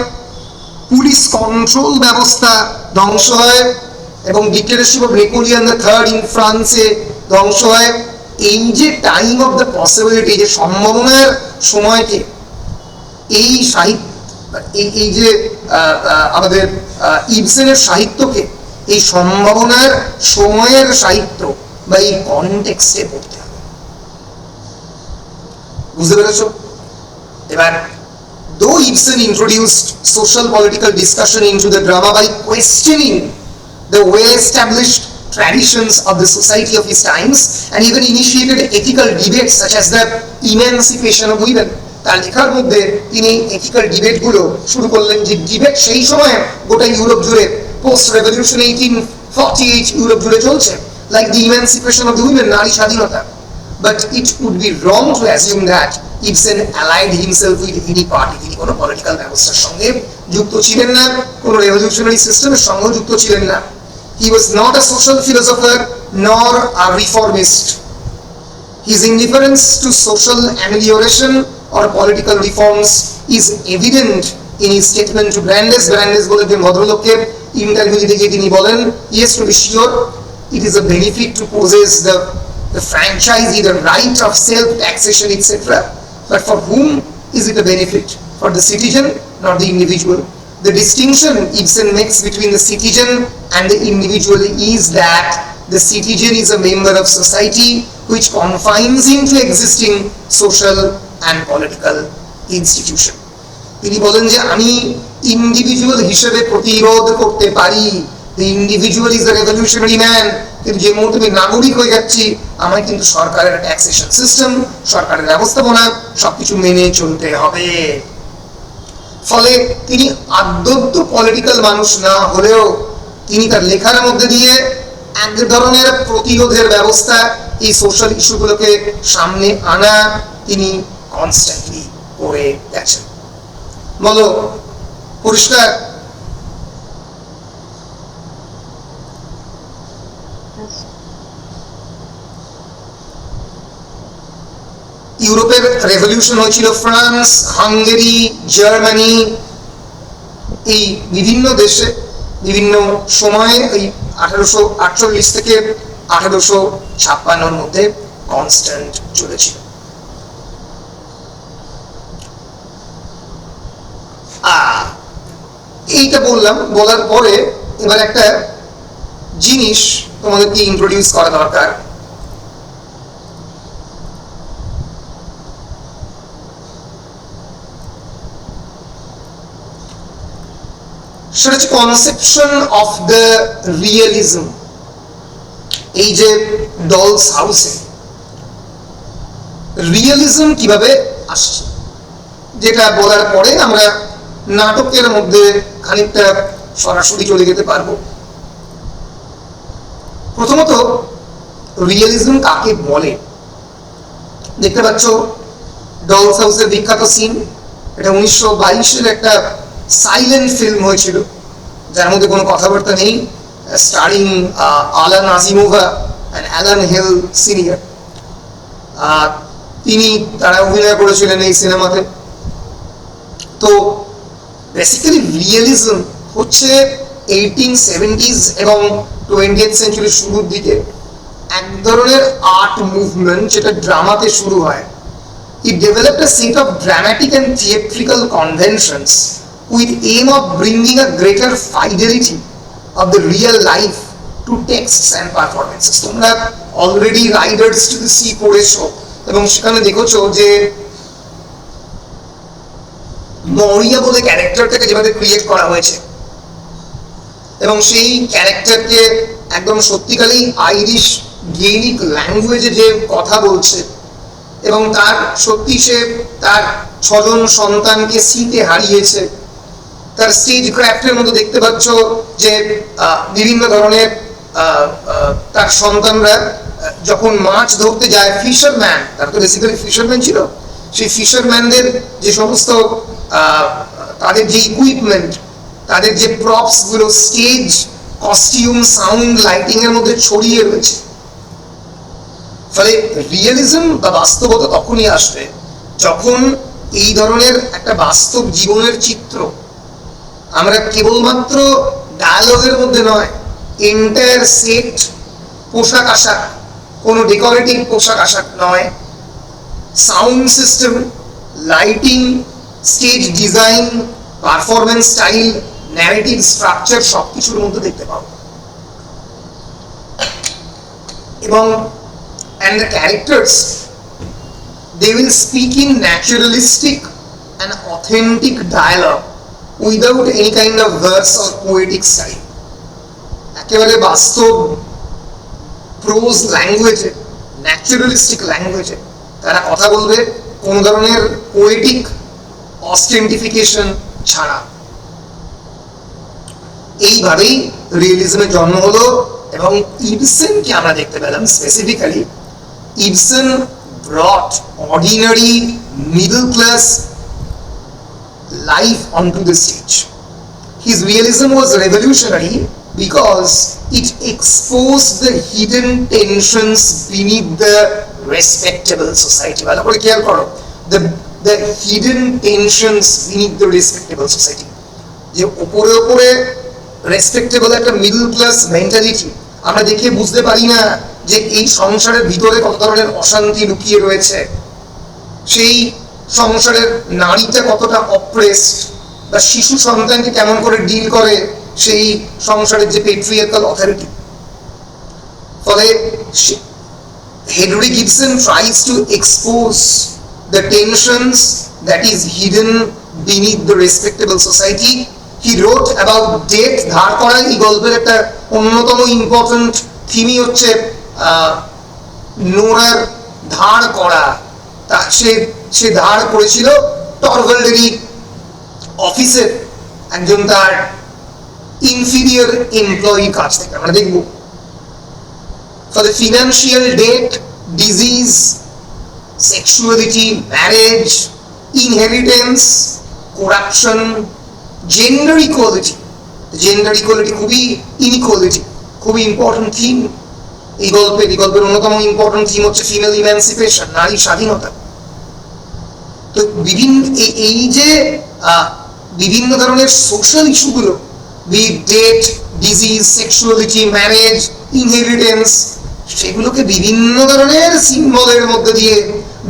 পুলিশ কন্ট্রোল ব্যবস্থা ধ্বংস হয় এবং dictatorship of Napoleon the third in ফ্রান্সে ধ্বংস হয়। এই যে টাইম অফ দ্য পসিবিলিটি, যে সম্ভাবনার সময়কে, এই সাহিত্য, এই যে আমাদের ইবসেনের সাহিত্যকে এই সম্ভাবনার সময়ের সাহিত্য বা এই কনটেক্সটে পড়তে হবে। বুঝতে পেরেছ? এবার though Ibsen introduced social political discussion into the drama by questioning the well-established traditions of the society of his times and even initiated ethical debates such as the emancipation of women, তার লেখার মধ্যে তিনি ethical ডিবেটগুলো শুরু করলেন, যে debate সেই সময় গোটা ইউরোপ জুড়ে পোস্ট রেভলিউশন 1848 ইউরোপ জুড়ে চলছে, like the emancipation of the women, নারী স্বাধীনতা। But it would be wrong to assume that Ibsen allied himself with any party. তিনি কোনো পলিটিক্যাল ব্যবস্থার সঙ্গে যুক্ত ছিলেন না, কোনো রেভলিউশনারি সিস্টেমের সঙ্গেও যুক্ত ছিলেন না। He was not a social philosopher nor a reformist. His indifference to social amelioration or political reforms is evident in his statement to Brandes. Brandes বলে যে ভদ্রলোককে ইন্টারভিউ দিতে গিয়ে তিনি বলেন, yes, to be sure it is a benefit to possess the franchisee the right of self taxation etc, but for whom is it a benefit? For the citizen, not the individual. The distinction Ibsen makes between the citizen and the individual is that the citizen is a member of society which confines him to existing social and political institution. তিনি বলেন যে আমি individual হিসেবে প্রতিরোধ করতে পারি, the individual is a revolutionary man, কিন্তু যে মুহূর্তে আমি নাগরিক হয়ে যাচ্ছি আমায় কিন্তু সরকারের ট্যাক্সেশন সিস্টেম, সরকারের ব্যবস্থাপনা সবকিছু মেনে চলতে হবে। ফলে তিনি আদ্যন্ত পলিটিক্যাল মানুষ না হলেও তিনি তার লেখার মধ্যে দিয়ে এক ধরনের প্রতিরোধের ব্যবস্থা, এই সোশ্যাল ইস্যুগুলোকে সামনে আনা তিনি কনস্ট্যান্টলি করে গেছেন। বলো পরিষ্কার? ইউরোপের রেভলিউশন হয়েছিল ফ্রান্স, হাঙ্গেরি, জার্মানি, এই বিভিন্ন দেশে বিভিন্ন সময়ে ওই 1848 থেকে 1856 মধ্যে কনস্ট্যান্ট চলেছিল। এইটা বললাম, বলার পরে এবার একটা জিনিস তোমাদেরকে ইন্ট্রোডিউস করা দরকার। সেটা হচ্ছে কনসেপশন অফ দ্য রিয়েলিজম। এই যে ডলস হাউসে রিয়েলিজম কিভাবে আসছে, যেটা বলার পরে আমরা নাটকের মধ্যে খানিকটা সরাসরি চলে যেতে পারবো। প্রথমত রিয়েলিজম কাকে বলে? দেখতে পাচ্ছ ডলস হাউসের বিখ্যাত সিন, এটা 1922-এর একটা সাইলেন্ট ফিল্ম হয়েছিল যার মধ্যে কোনো কথাবার্তা নেই, starring Alla Nazimova and Alan Hale Senior. তারা অভিনয় করেছিলেন এই সিনেমাতে। তো বেসিক্যালি রিয়েলিজম হচ্ছে 1870s এবং 20th সেঞ্চুরির শুরুর দিকে এক ধরনের আর্ট মুভমেন্ট যেটা ড্রামাতে শুরু হয়। It developed a set of dramatic and theatrical conventions with aim of bringing a greater fidelity of the real life to texts and performances. তোমরা already Riders to the sea পড়েছো এবং সেখানে দেখেছো যে মরিয়া বলে ক্যারেক্টারটাকে যেভাবে ক্রিয়েট করা হয়েছে এবং সেই ক্যারেক্টারকে একদম সত্যিকারই আইরিশ গেলিক ল্যাঙ্গুয়েজে যে কথা বলছে, এবং তার সত্যি সে তার 6জন সন্তানকে সিতে হারিয়েছে। তার স্টেজ ক্রাফটের মধ্যে দেখতে পাচ্ছ যে বিভিন্ন ধরনের তার সন্তানরা যখন মাছ ধরতে যায়, ফিশারম্যান, তারা তো বেসিক্যালি ফিশারম্যান ছিল, সেই ফিশারম্যানদের যে সমস্ত তাদের যে ইকুইপমেন্ট, তাদের যে প্রপস গুলো স্টেজ কস্টিউম সাউন্ড লাইটিং এর মধ্যে ছড়িয়ে রয়েছে। ফলে রিয়েলিজম বা বাস্তবতা তখনই আসবে যখন এই ধরনের একটা বাস্তব জীবনের চিত্র আমরা কেবলমাত্র ডায়ালগের মধ্যে নয়, এন্টায়ার সেট, পোশাক আশাক, কোনো ডেকোরেটিভ পোশাক আশাক নয়, sound system, lighting, stage design, performance style, narrative structure সবকিছুর মধ্যে দেখতে পাবো। এবং and the characters, they will speak in naturalistic and authentic dialogue without any kind of verse or poetic style. একেবারে বাস্তব প্রোজ ল্যাঙ্গুয়েজে, ন্যাচারালিস্টিক ল্যাঙ্গুয়েজে তারা কথা বলবে, কোন ধরনের পোয়েটিক অস্টেন্টিফিকেশন ছাড়া। এইভাবেই রিয়েলিজমের জন্ম হলো। এবং ইবসেনকে আমরা দেখতে পেলাম specifically, Ibsen brought ordinary middle class life onto the stage. His realism was revolutionary because it exposed the hidden tensions beneath the respectable society. ভালো করে খেয়াল করো, the hidden tensions beneath the respectable society, যে উপরে উপরে respectable একটা middle class mentality আমরা দেখে বুঝতে পারি না যে এই সংসারের ভিতরে কত ধরনের অশান্তি লুকিয়ে রয়েছে, সেই সংসারের নারীটা কতটা অপ্রেসড, বা শিশু সন্তানকে কেমন করে ডিল করে সেই সংসারের যে পেট্রিয়ার্কাল অথরিটি। ফলে Henrik Ibsen tries to expose the tensions that is hidden beneath the respectable society. He wrote about death, ধার করা। এই গল্পের একটা অন্যতম ইম্পর্টেন্ট থিমই হচ্ছে নোরার ধার করা। তা সে ধার করেছিল টরভাল্ডেরই অফিসের একজন তার ইনফিরিয়র এমপ্লয়ির কাছ থেকে। আমরা দেখব ফলে financial debt, disease, sexuality, marriage, inheritance, corruption, gender equality. Gender equality খুবই ইনইকুয়ালিটি, খুবই ইম্পর্টেন্ট থিম এই গল্পের অন্যতম ইম্পর্টেন্ট থিম হচ্ছে ফিমেল ইমানসিপেশন, নারী স্বাধীনতা। তো এই যে বিভিন্ন ধরনের সোশ্যাল ইস্যুগুলো, debt, disease, sexuality, marriage, inheritance, সেগুলোকে বিভিন্ন ধরনের সিম্বলের মধ্যে দিয়ে,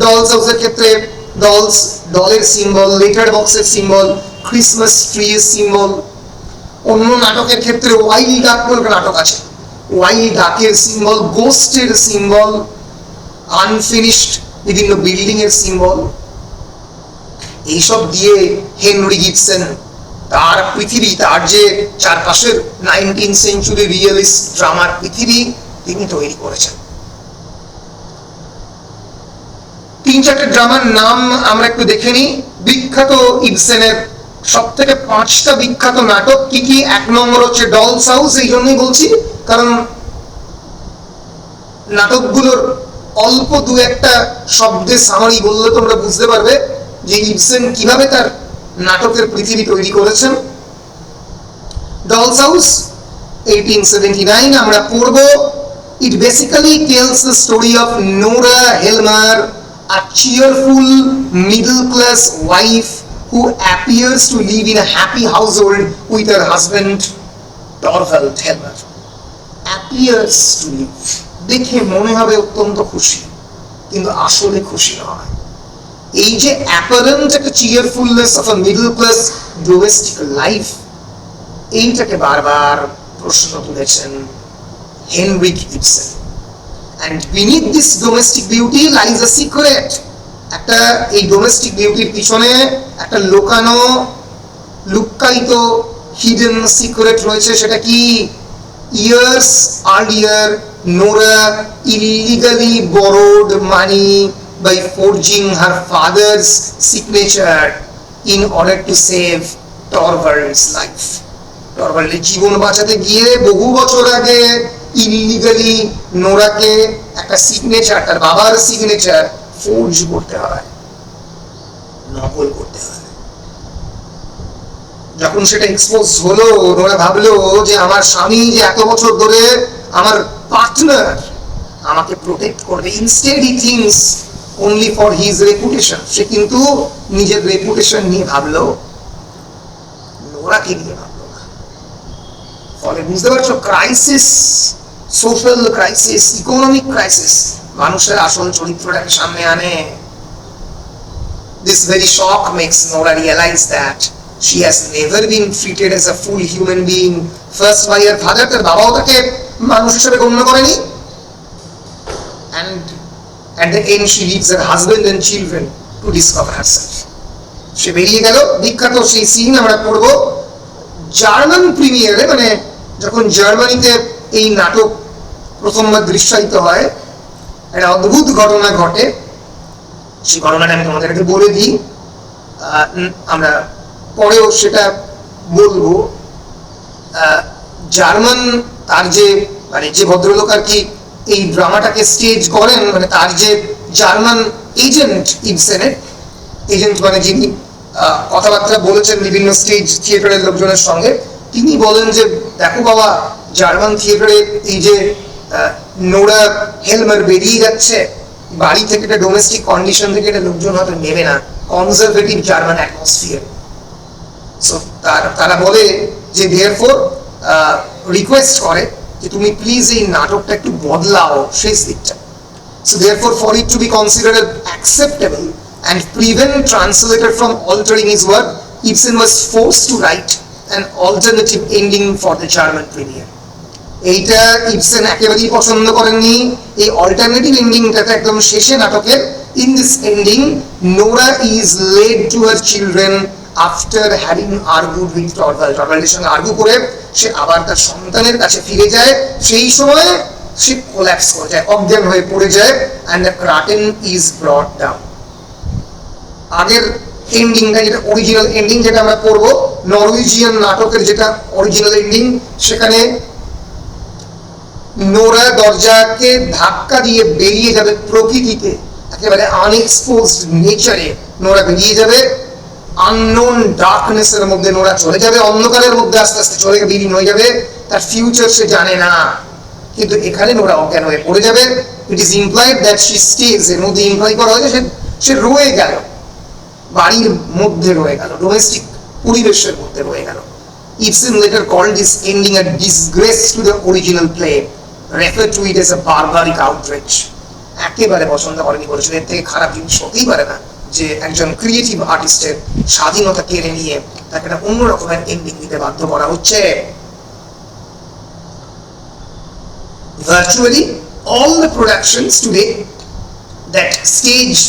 ডলস হাউসের ক্ষেত্রে ডলের সিম্বল, লেটার বক্সের সিম্বল, ক্রিসমাস ট্রির সিম্বল, অন্য নাটকের ক্ষেত্রে ওয়াইল্ড ডাক বলে নাটক আছে, ওয়াইল্ড ডাকের সিম্বল, গোস্টের সিম্বল, আনফিনিশড বিভিন্ন বিল্ডিং এর সিম্বল। এইসব দিয়ে হেনরি গিবসন তার পৃথিবী, তার যে চারপাশের 19th সেঞ্চুরি রিয়েলিস্ট ড্রামার পৃথিবী তিনি তৈরি করেছেন। 3-4টে ড্রামার নাম আমরা একটু দেখে নিই। বিখ্যাত ইবসেনের সব থেকে 5টা বিখ্যাত নাটক কি কি? 1 নম্বর হচ্ছে ডলস হাউস। এই জন্যই বলছি কারণ নাটকগুলোর অল্প 2-1টা শব্দে সামারি বললে তোমরা বুঝতে পারবে যে ইবসেন কিভাবে তার নাটকের পৃথিবী তৈরি করেছেন। ডলস হাউস 1879 আমরা পড়ব। It basically tells the story of Nora Helmer, a cheerful middle-class wife who appears to live in a happy household with her husband Torvald Helmer. Appears to live, দেখে মনে হবে অত্যন্ত খুশি, কিন্তু আসলে খুশি নয়। এই যে অ্যাপারেন্ট একটা cheerfulness of a middle class domestic life, এইটাকে বারবার প্রশ্ন তুলেছেন Henrik Ibsen. And beneath this domestic beauty lies a secret. একটা এই ডোমেস্টিক বিউটির পিছনে একটা লুকায়িত হিডেন সিক্রেট রয়েছে। সেটা কি? years earlier Nora illegally borrowed money by forging her father's signature in order to save Torvald's life. টরভাল্ডের জীবন বাঁচাতে গিয়ে বহু বছর আগে ইলিগালি নোরাকে একটা সিগনেচার, তার বাবার সিগনেচার ফোর্জ করতে হয়, নকল করতে হয়। যখন সেটা এক্সপোজ হলো, নোরা ভাবলো যে আমার স্বামী যে এত বছর ধরে আমার পার্টনার, আমাকে প্রোটেক্ট করবে। Instead he thinks only for his reputation. সে কিন্তু নিজের রেপুটেশন নিয়ে ভাবলো, নোরাকে নিয়ে ভাবলো না। ফলে বুঝতে পারছো, crisis, social crisis, economic crisis মানুষের আসল চরিত্রটাকে সামনে আনে। This very shock makes Nora realize that she has never been treated as a full human being. First by her father, তার বাবাও তাকে মানুষ হিসেবে গণ্য করেনি, and at the end she leaves her husband and children to discover herself. সে বেরিয়ে গেল। বিখ্যাত সেই সিন আমরা পড়ব জার্মান প্রিমিয়ারে, মানে যখন জার্মানিতে এই নাটক প্রথমবার দৃশ্যায়িত হয়, একটা অদ্ভুত ঘটনা ঘটে। সেই ঘটনাটা আমি তোমাদেরকে বলে দিই, আমরা পরেও সেটা বলবো। জার্মান, তার যে মানে যে ভদ্রলোক আর কি এই ড্রামাটাকে স্টেজ করেন, মানে তার যে জার্মান এজেন্ট, ইবসেনের এজেন্ট, মানে যিনি কথাবার্তা বলেছেন বিভিন্ন স্টেজ থিয়েটারের লোকজনের সঙ্গে, তিনি বলেন যে দেখো বাবা, জার্মান থিয়েটারে এই যে নোরা হেলমার বেরিয়ে যাচ্ছে বাড়ি থেকে, একটা ডোমেস্টিক কন্ডিশন থেকে, এটা লোকজন হয়তো নেবে না, কনজারভেটিভ জার্মান অ্যাটমসফিয়ার। সো তারা বলে যে দেয়ারফর রিকোয়েস্ট করে যে তুমি প্লিজ এই নাটকটা একটু বদলাও শেষ দিকটা। So therefore for it to be considered acceptable and prevent translator from altering his work, Ibsen was forced to write an alternative ending for the German premiere. এইটা ইবসেন একেবারেই পছন্দ করেননি। এই অল্টারনেটিভ এন্ডিংটাতে একদম শেষে নাটকের, in this ending Nora is led to her children after having argued with Torvald. টরভাল্ডের সঙ্গে argue করে সে আবার তার সন্তানের কাছে ফিরে যায়। সেই সময় সে কোল্যাপস করে যায়, অজ্ঞান হয়ে পড়ে যায়, and the curtain is brought down. আগের এন্ডিংটা, যেটা অরিজিনাল এন্ডিং, যেটা আমরা পড়বো, নরওয়েজিয়ান নাটকের যেটা অরিজিনাল এন্ডিং, সেখানে নোরা দরজাকে ধাক্কা দিয়ে বেরিয়ে যাবে প্রকৃতিতে, একেবারে আনএক্সপোজড নেচারে নোরা বেরিয়ে যাবে, আননোন ডার্কনেসের মধ্যে নোরা চলে যাবে, অন্ধকারের মধ্যে আস্তে আস্তে চলে বিলীন হয়ে যাবে, তার ফিউচার সে জানে না। কিন্তু এখানে নোরা অজ্ঞান হয়ে পড়ে যাবে। It is implied that she stage, এর মধ্যে ইমপ্লাই করা হয়েছে সে রয়ে গেল, বাড়ির মধ্যে রয়ে গেল, ডোমেস্টিক পরিবেশের মধ্যে রয়ে গেল। Ibsen later called this ending a disgrace to the original play, referred to it as a barbaric outrage. একেবারে পছন্দ করেনি, বলেছিল এর থেকে খারাপ জিনিস হতেই পারে না যে একজন ক্রিয়েটিভ আর্টিস্টের স্বাধীনতা কেড়ে নিয়ে তাকে একটা অন্য রকমের এন্ডিং দিতে বাধ্য করা হচ্ছে। Virtually all the productions today that stage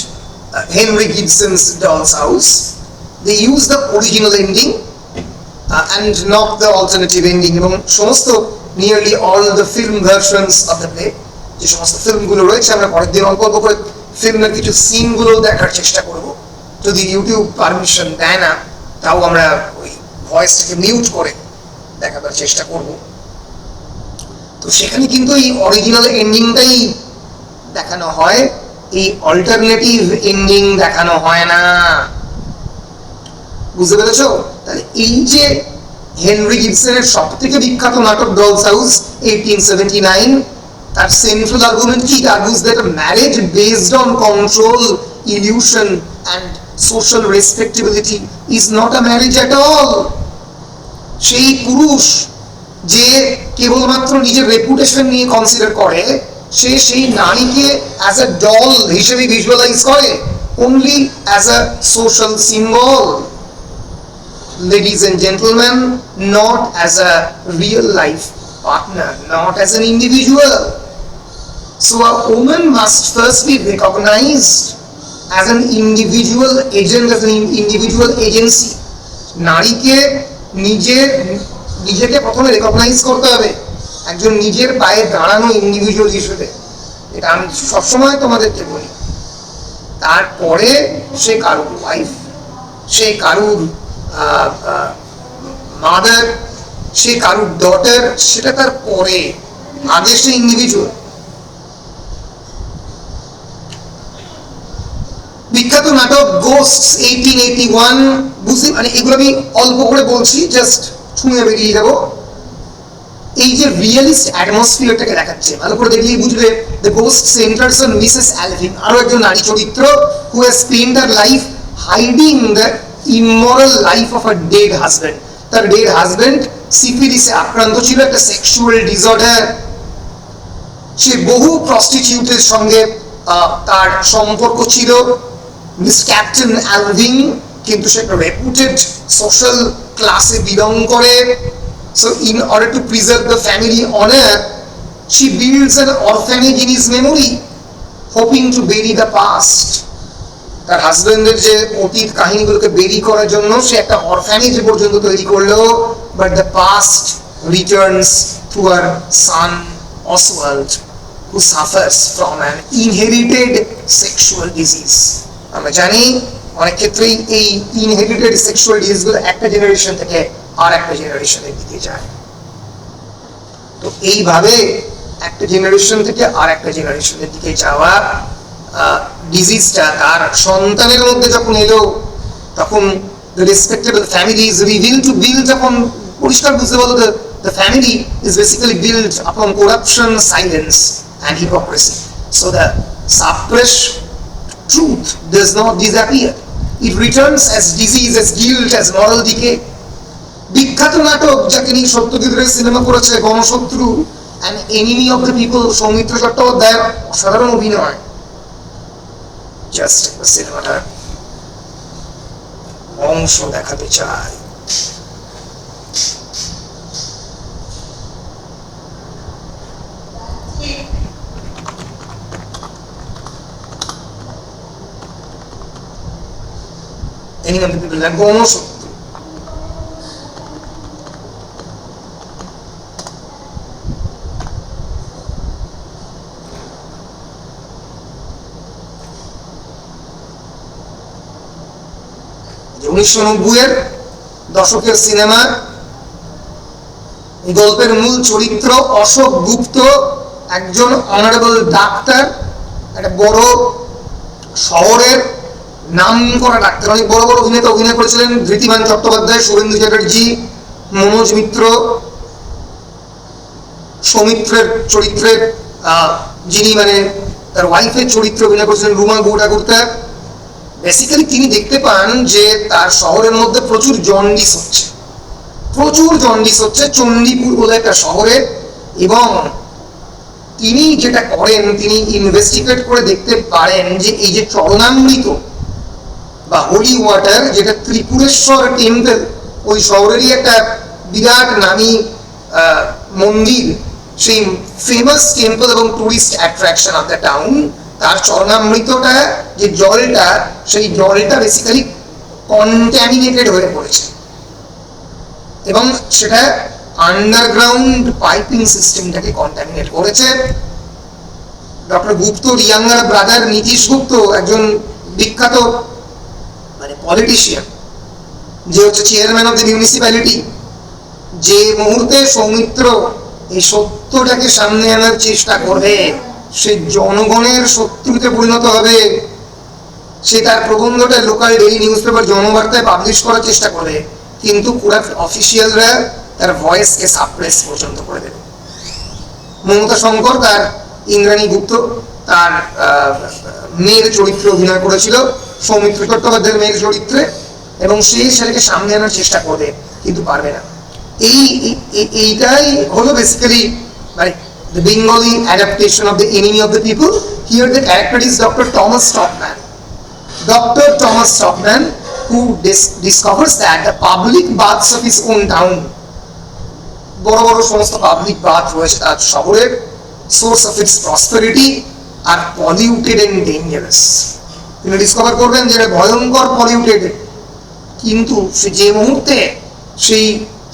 Henry Gibson's Doll's House, they use the original ending and not the alternative ending. এবং সমস্ত nearly all the film versions of the play, যে সমস্ত ফিল্মগুলো রয়েছে, আমরা পরের দিন অল্প অল্প করে ফিল্মের কিছু সিনগুলো দেখার চেষ্টা করব। যদি ইউটিউব পারমিশন দেয় না, তাও আমরা ওই ভয়েসটাকে মিউট করে দেখাবার চেষ্টা করব। তো সেখানে কিন্তু এই অরিজিনাল এন্ডিংটাই দেখানো হয়, এই অল্টারনেটিভ এন্ডিং দেখানো হয় না। বুঝতে পেরেছো? তাহলে এই যে হেনরি গিবসনের সব থেকে বিখ্যাত নাটক ডলস হাউস 1879, তার সেন্ট্রাল আর্গুমেন্ট কি? আর্গুজ that a marriage based on control, illusion and social respectability is not a marriage at all. সেই পুরুষ যে কেবলমাত্র নিজের রেপুটেশন নিয়ে কনসিডার করে, সে সেই নারীকে অ্যাজ আ ডল হিসেবে ভিজুয়ালাইজ করে, only as a social symbol. Ladies and gentlemen, not as a real life partner, not as an individual. So a woman must first be recognized as an individual agent, as an individual agency. নারীকে নিজেকে প্রথমে recognise করতে হবে একজন নিজের পায়ে দাঁড়ানো individual হিসেবে, এটা আমি সবসময় তোমাদেরকে বলি, তারপরে সে কারুর ওয়াইফ, সে কারুর মাদার, সে কারুর ডটার, সেটা তার পরে, আগে সে ইন্ডিভিজুয়াল। বিখ্যাত নাটক গোস্ট 1881, বুঝি মানে এগুলো আমি অল্প করে বলছি, জাস্ট ছুঁয়ে বেরিয়ে যাবো। এই যে রিয়েলিস্ট অ্যাটমসফিয়ারটাকে দেখাচ্ছে, ভালো করে দেখলেই বুঝবে। The ghost centers on Mrs Alving, আরো একজন নারী চরিত্র, who has spent her life hiding the immoral life of a dead husband. তার ডেড হাজব্যান্ড সিফিলিসে আক্রান্ত ছিল, একটা সেক্সুয়াল ডিসঅর্ডার। সে বহু প্রস্টিটিউটের সঙ্গে তার সম্পর্ক ছিল। মিস ক্যাপ্টেন অ্যালভিন কিন্তু সে একটা রেপুটেড সোশ্যাল ক্লাসে বিলং করে। So in order to preserve the family honor, she builds an orphanage in his memory, hoping to bury the past. তার হাজবেন্ডের যে অতীত কাহিনীগুলোকে বেরি করার জন্য সে একটা অরফ্যানেজ পর্যন্ত তৈরি করলো, but the past returns to her son Oswald, who suffers from an inherited sexual disease. আমরা জানি অনেক ক্ষেত্রেই এই ইনহেরিটেড সেক্সুয়াল ডিজিজগুলো একটা জেনারেশন থেকে আর একটা জেনারেশনের দিকে যায়। তো এইভাবে একটা জেনারেশন থেকে আর একটা জেনারেশনের দিকে যাওয়া ডিজিজটা তার সন্তানের মধ্যে যখন এলো, তখন the respectable family is revealed to build upon, পরিষ্কার বুঝতে বলো, the family is basically built upon corruption, silence and hypocrisy. So the suppressed truth does not disappear. It returns as disease, as guilt, as moral decay. বিখ্যাত নাটক যাকে নিয়ে Satyajit Ray cinema করেছে, Ganashatru, an enemy of the people, Soumitra চট্টোপাধ্যায়ের অসাধারণ অভিনয়। Just সিনেমাটার অংশ দেখাতে চাই। Enemy of the people, Ganashatru. উনিশশো 90-এর দশকের সিনেমা। গল্পের মূল চরিত্র অশোক গুপ্ত, একজন অনারেবল ডাক্তার, একটা বড় শহরের নাম করা ডাক্তার। অনেক বড় বড় অভিনেতা অভিনয় করেছিলেন, ধৃতিমান চট্টোপাধ্যায়, শুভেন্দু চ্যাটার্জি, মনোজ মিত্র। সৌমিত্রের চরিত্রের যিনি মানে তার ওয়াইফের চরিত্রে অভিনয় করেছিলেন রুমা গৌড়াগুর্তা। বেসিক্যালি তিনি দেখতে পান যে তার শহরের মধ্যে প্রচুর জন্ডিস হচ্ছে, চণ্ডীপুর বলে একটা শহরে। এবং তিনি যেটা করেন, তিনি ইনভেস্টিগেট করে দেখতে পারেন যে এই যে চরণামৃত বা হোলি ওয়াটার, যেটা ত্রিপুরেশ্বর টেম্পল, ওই শহরেরই একটা বিরাট নামী মন্দির, সেই ফেমাস টেম্পল এবং tourist attraction of the town, তার চরণামৃতটা যে জলটা, সেই জলটা বেসিক্যালি কন্টামিনেটেড হয়ে পড়েছে এবং সেটা আন্ডারগ্রাউন্ড পাইপিং সিস্টেমটাকে কন্টামিনেট করেছে। ডক্টর গুপ্ত রিয়াঙ্গার ব্রাদার নীতিশ গুপ্ত, একজন বিখ্যাত মানে পলিটিশিয়ান, যে হচ্ছে চেয়ারম্যান অফ দ্য মিউনিসিপ্যালিটি, যে মুহূর্তে সৌমিত্র এই সত্যটাকে সামনে আনার চেষ্টা করবে, সে জনগণের শত্রুতে পরিণত হবে। সে তার প্রবন্ধটা লোকাল ডেইলি নিউজ পেপার জনবার্তায় পাবলিশ করার চেষ্টা করবে, কিন্তু পুরো অফিসিয়ালরা তার ভয়েসকে সাপ্রেস পর্যন্ত করে দেবে। মমতা শঙ্কর, তার ইন্দ্রাণী গুপ্ত, তার মেয়ের চরিত্রে অভিনয় করেছিল, সৌমিত্র চট্টোপাধ্যায়ের মেয়ের চরিত্রে, এবং সে সেটাকে সামনে আনার চেষ্টা করবে কিন্তু পারবে না। এইটাই হলো বেসিক্যালি মানে the Bengali adaptation of the enemy of the people. Here the character is Dr. Thomas Stockman. Dr. Thomas Stockman, who discovers that the public baths of his own town, বড় বড় সমস্ত পাবলিক বাথ রয়েছে তার শহরের, source of its prosperity, are polluted and dangerous. তিনি discover করবেন যে ভয়ঙ্কর পলিউটেড, কিন্তু সে যে মুহূর্তে সেই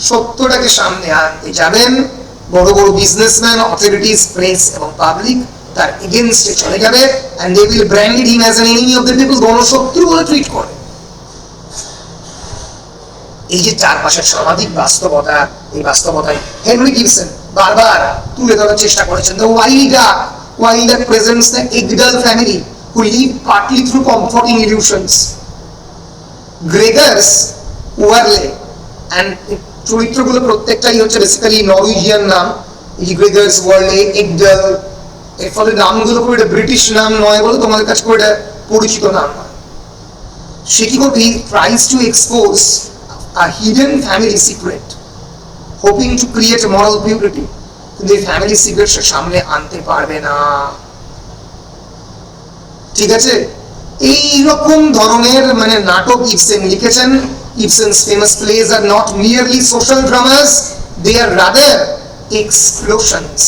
সত্যটাকে সামনে আনতে যাবেন, বড় বড় বিজনেসম্যান, অথরিটিজ, প্রেস এবং পাবলিক তার এগেনস্টে চলে যাবে, and they will brand him as an enemy of the people, গণশত্রু বলে ট্রিট করে। এই যে চারপাশের সামাজিক বাস্তবতা, এই বাস্তবতায় হেনরি গিবসন বারবার তুলে ধরার চেষ্টা করেছেন। The wild duck presents the Egdal family who live partly through comforting illusions. Gregers, Werle and চরিত্রগুলো প্রত্যেকটাই হচ্ছে বেসিক্যালি নরওয়েজিয়ান নাম। এই গ্রেগার্স, ওয়ারলে, এগডাল, এর ফলে নামগুলো খুব একটা ব্রিটিশ নাম নয় বলে তোমাদের কাছে খুব একটা পরিচিত নাম নয়। সে কি করবে? হি tries to expose a hidden family secret hoping to create moral purity, কিন্তু এই ফ্যামিলি সিক্রেট সে সামনে আনতে পারবে না। ঠিক আছে, এইরকম ধরনের মানে নাটক ইবসেন লিখেছেন। Ibsen's famous plays are not merely social dramas, they are rather explosions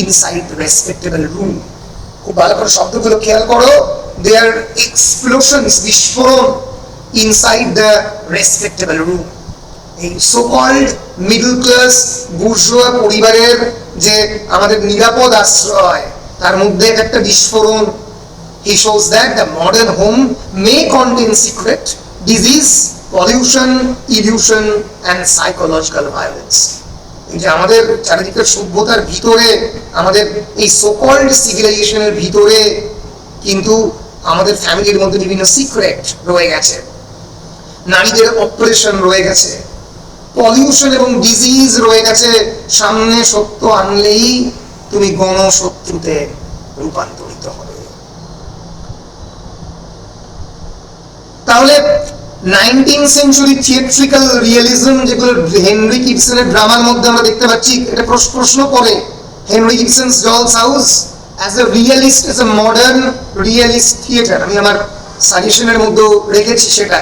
inside the respectable room. খুব ভালো করে শব্দগুলো খেয়াল করো, they are explosions, বিস্ফোরণ inside the respectable room. এই so called middle class bourgeois পরিবারের যে আমাদের নিরাপদ আশ্রয়, তার মধ্যে একটা বিস্ফোরণ। He shows that the modern home may contain secret, disease, pollution, illusion and psychological violence. এই যে আমাদের চারিদিকের সভ্যতার ভিতরে, আমাদের এই সো-কল্ড সিভিলাইজেশনের ভিতরে কিন্তু আমাদের ফ্যামিলির মধ্যে বিভিন্ন সিক্রেট রয়ে গেছে, নারীদের অপারেশন রয়ে গেছে, পলিউশন এবং ডিজিজ রয়ে গেছে। সামনে সত্য আনলেই তুমি গণশত্রুতে রূপান্তরিত হবে। তাহলে 19th সেঞ্চুরি থিয়েট্রিক্যাল রিয়েলিজম যেগুলো হেনরি গিবসনের ড্রামার মধ্যে আমরা দেখতে পাচ্ছি, এটা প্রশ্ন করে Henrik Ibsen's doll's house as a realist, as a modern realist theatre, আমি আমার সাজেশনের মধ্যে রেখেছি সেটা।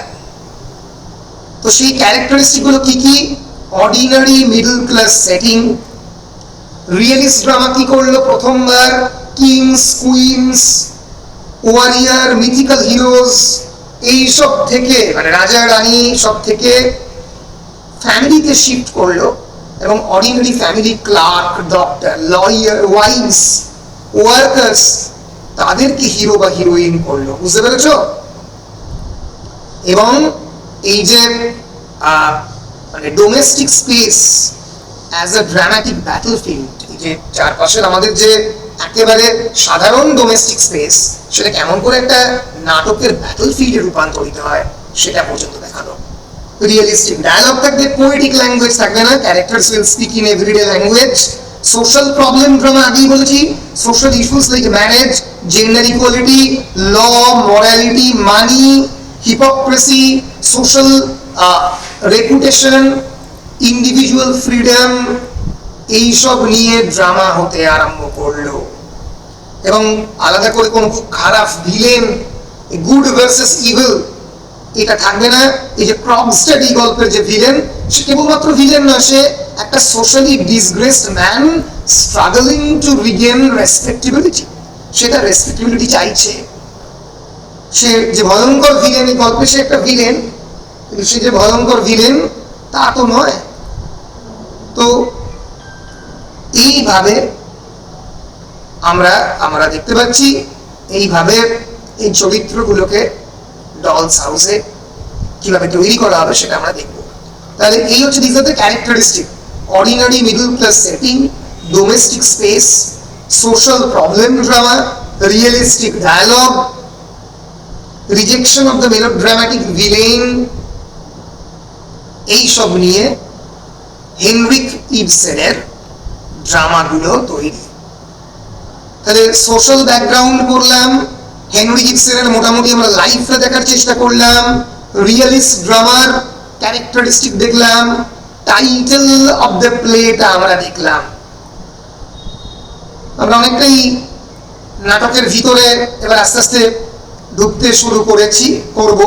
তো সেই ক্যারেক্টারিস্টিক গুলো কি কি? Ordinary middle class setting. Realist drama কি করলো? প্রথমবার kings, queens, warrior, mythical heroes এইসব থেকে মানে রাজা রানী সব থেকে ফ্যামিলিতে শিফট করলো এবং ordinary family, clerk, doctor, lawyer, wives, workers, তাদেরকে হিরো বা হিরোইন করলো। বুঝতে পেরেছ? এবং এই যে মানে domestic space as a dramatic battlefield, এই যে চারপাশের আমাদের যে একেবারে সাধারণ ডোমেস্টিক স্পেস, সেটা কেমন করে একটা নাটকের ব্যাটলফিল্ডে রূপান্তরিত হয় সেটা পর্যন্ত দেখানো। রিয়েলিস্টিক ডায়ালগ থাকবে, পোয়েটিক ল্যাঙ্গুয়েজ থাকবে না, characters will speak in everyday language. Social problem drama আগেই বলেছি, social issues like marriage, gender equality, law, morality, money, hypocrisy, social reputation, individual freedom, এইসব নিয়ে ড্রামা হতে আরম্ভ করলো। এবং আলাদা করে কোন খুব খারাপ ভিলেন, গুড ভার্সেস ইভিল, এটা থাকবে না। এই যে ক্রপস্টেড এই গল্পের যে ভিলেন, সে কেবলমাত্র ভিলেন নয়, সে একটা socially disgraced man struggling to regain respectability. সেটা রেসপেক্টেবিলিটি চাইছে। সে যে ভয়ঙ্কর ভিলেন এই গল্পে, সে একটা ভিলেন, কিন্তু সে যে ভয়ঙ্কর ভিলেন তা তো নয়। তো এইভাবে আমরা দেখতে পাচ্ছি, এইভাবে এই চরিত্রগুলোকে ডলস হাউসে কিভাবে তৈরি করা হবে সেটা আমরা দেখব। তাহলে এই হচ্ছে this are the characteristic: ordinary middle class setting, domestic space, social problem drama, realistic dialogue, rejection of the melodramatic villain, এইসব নিয়ে হেনরিক ইবসেনের ড্রামাগুলো তৈরি। তাহলে সোশ্যাল ব্যাকগ্রাউন্ড করলাম, হেনরি গিবসনের মোটামুটি আমরা লাইফটা দেখার চেষ্টা করলাম, রিয়েলিস্ট ড্রামার ক্যারেক্টারিস্টিক দেখলাম, টাইটেল অফ দ্য প্লেটা আমরা দেখলাম। আমরা অনেকটাই নাটকের ভিতরে এবার আস্তে আস্তে ঢুকতে শুরু করব।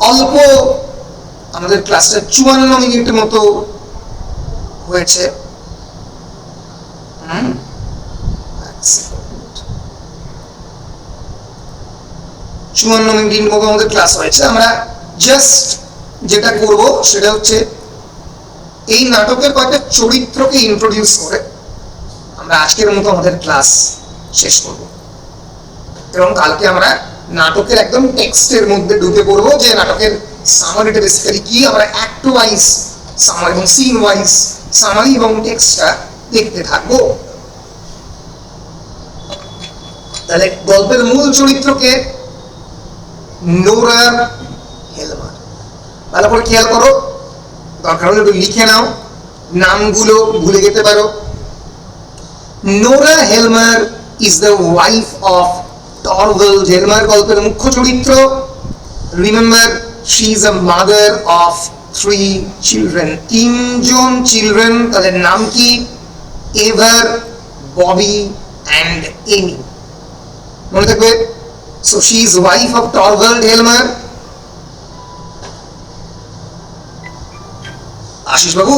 অল্প আমাদের ক্লাসটা 54 মিনিটের মতো হয়েছে। 54 মিনিট মতো আমাদের ক্লাস হয়েছে। আমরা জাস্ট যেটা করব সেটা হচ্ছে এই নাটকের কয়েকটা চরিত্রকে ইন্ট্রোডিউস করে আমরা আজকের মতো আমাদের ক্লাস শেষ করব এবং কালকে আমরা নাটকের একদম টেক্সটের মধ্যে ঢুকে পড়বো যে নাটকের সামারিটা বেসিক্যালি কি, আমরা অ্যাক্ট ওয়াইজ সামারি এবং সিন ওয়াইজ সামারি এবং টেক্সটটা দেখতে থাকবো। তাহলে গল্পের মূল চরিত্রকে নোরা হেলমার। ভালো করে খেয়াল করো, দরকার হলে একটু লিখে নাও, নামগুলো ভুলে যেতে পারো। Nora Helmer is the wife of Torvald Helmer, গল্পের মুখ্য চরিত্র। Remember, she is a mother of 3 children, 3 জন চিলড্রেন। তাদের নাম কি? Ivar, Bobby and Emmy. মনে থাকবে? So she is wife of Torvald Helmer. Ashis babu,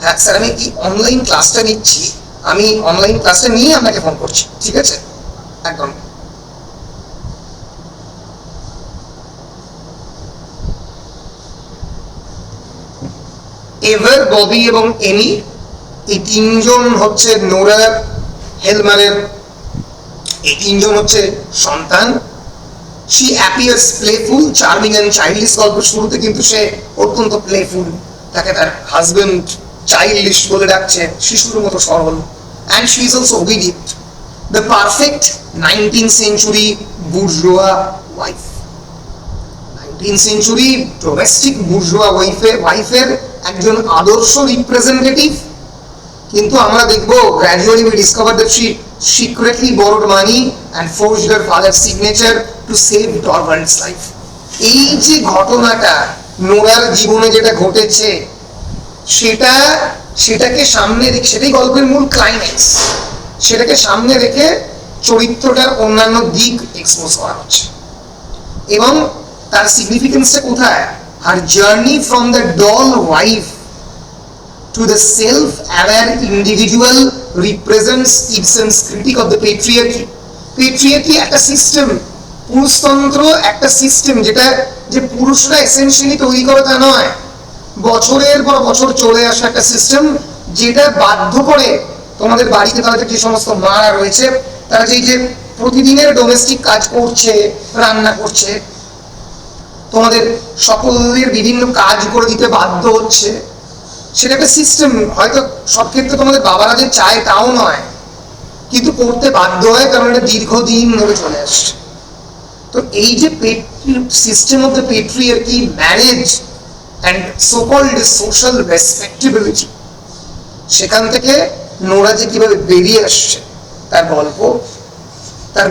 হ্যাঁ স্যার, আমি কি অনলাইন ক্লাসটা নিচ্ছি, আমি অনলাইন ক্লাসটা নিয়ে আপনাকে ফোন করছি, ঠিক আছে? একদম। এভার, ববি এবং এমি, এই 3 জন হচ্ছে নোরা হেলমারের, এই 3 জন হচ্ছে সন্তান। She appears playful, charming and childish। গল্পের শুরুতে কিন্তু সে অত্যন্ত প্লেফুল, তাকে তার হাজবেন্ড চাইল্ডিশ বলে ডাকছে, শিশুর মতো সরল। And she is also obedient, the perfect 19th century bourgeois wife। 19th century domestic bourgeois ওয়াইফের একজন আদর্শ রিপ্রেজেন্টেটিভ। কিন্তু আমরা দেখব gradually we discover that she secretly borrowed money and forged her father's signature to save Torvald's life। এই যে ঘটনাটা নোরার জীবনে যেটা ঘটেছে সেটাকে সামনে রেখে, সেটাই গল্পের মূল ক্লাইম্যাক্স, সেটাকে সামনে রেখে চরিত্রটার অন্যান্য দিক এক্সপোজ করা হচ্ছে। এবং তার সিগনিফিকেন্সটা কোথায়? Her journey from the doll wife to the self-aware individual represents Ibsen's critique of the patriarchy। Patriarchy একটা সিস্টেম, পুরুষতন্ত্র একটা সিস্টেম, যেটা যে পুরুষরা এসেনশিয়ালি তৈরি করে তা নয়, বছরের পর বছর চলে আসা একটা সিস্টেম, যেটা বাধ্য করে তোমাদের বাড়িতে তাদের যে সমস্ত মারা রয়েছে তারা যে প্রতিদিনের ডোমেস্টিক কাজ করছে, রান্না করছে, তোমাদের সকলের বিভিন্ন কাজ করে দিতে বাধ্য হচ্ছে, সেটা একটা সিস্টেম। হয়তো সব ক্ষেত্রে তোমাদের বাবারা যে চায় তাও নয়, কিন্তু করতে বাধ্য হয়, কারণ এটা দীর্ঘদিন ধরে চলে আসছে। তো এই যে system of the patriarchy, marriage and so called social respectability, সেখান থেকে নোরা যে কিভাবে বেরিয়ে আসছে তার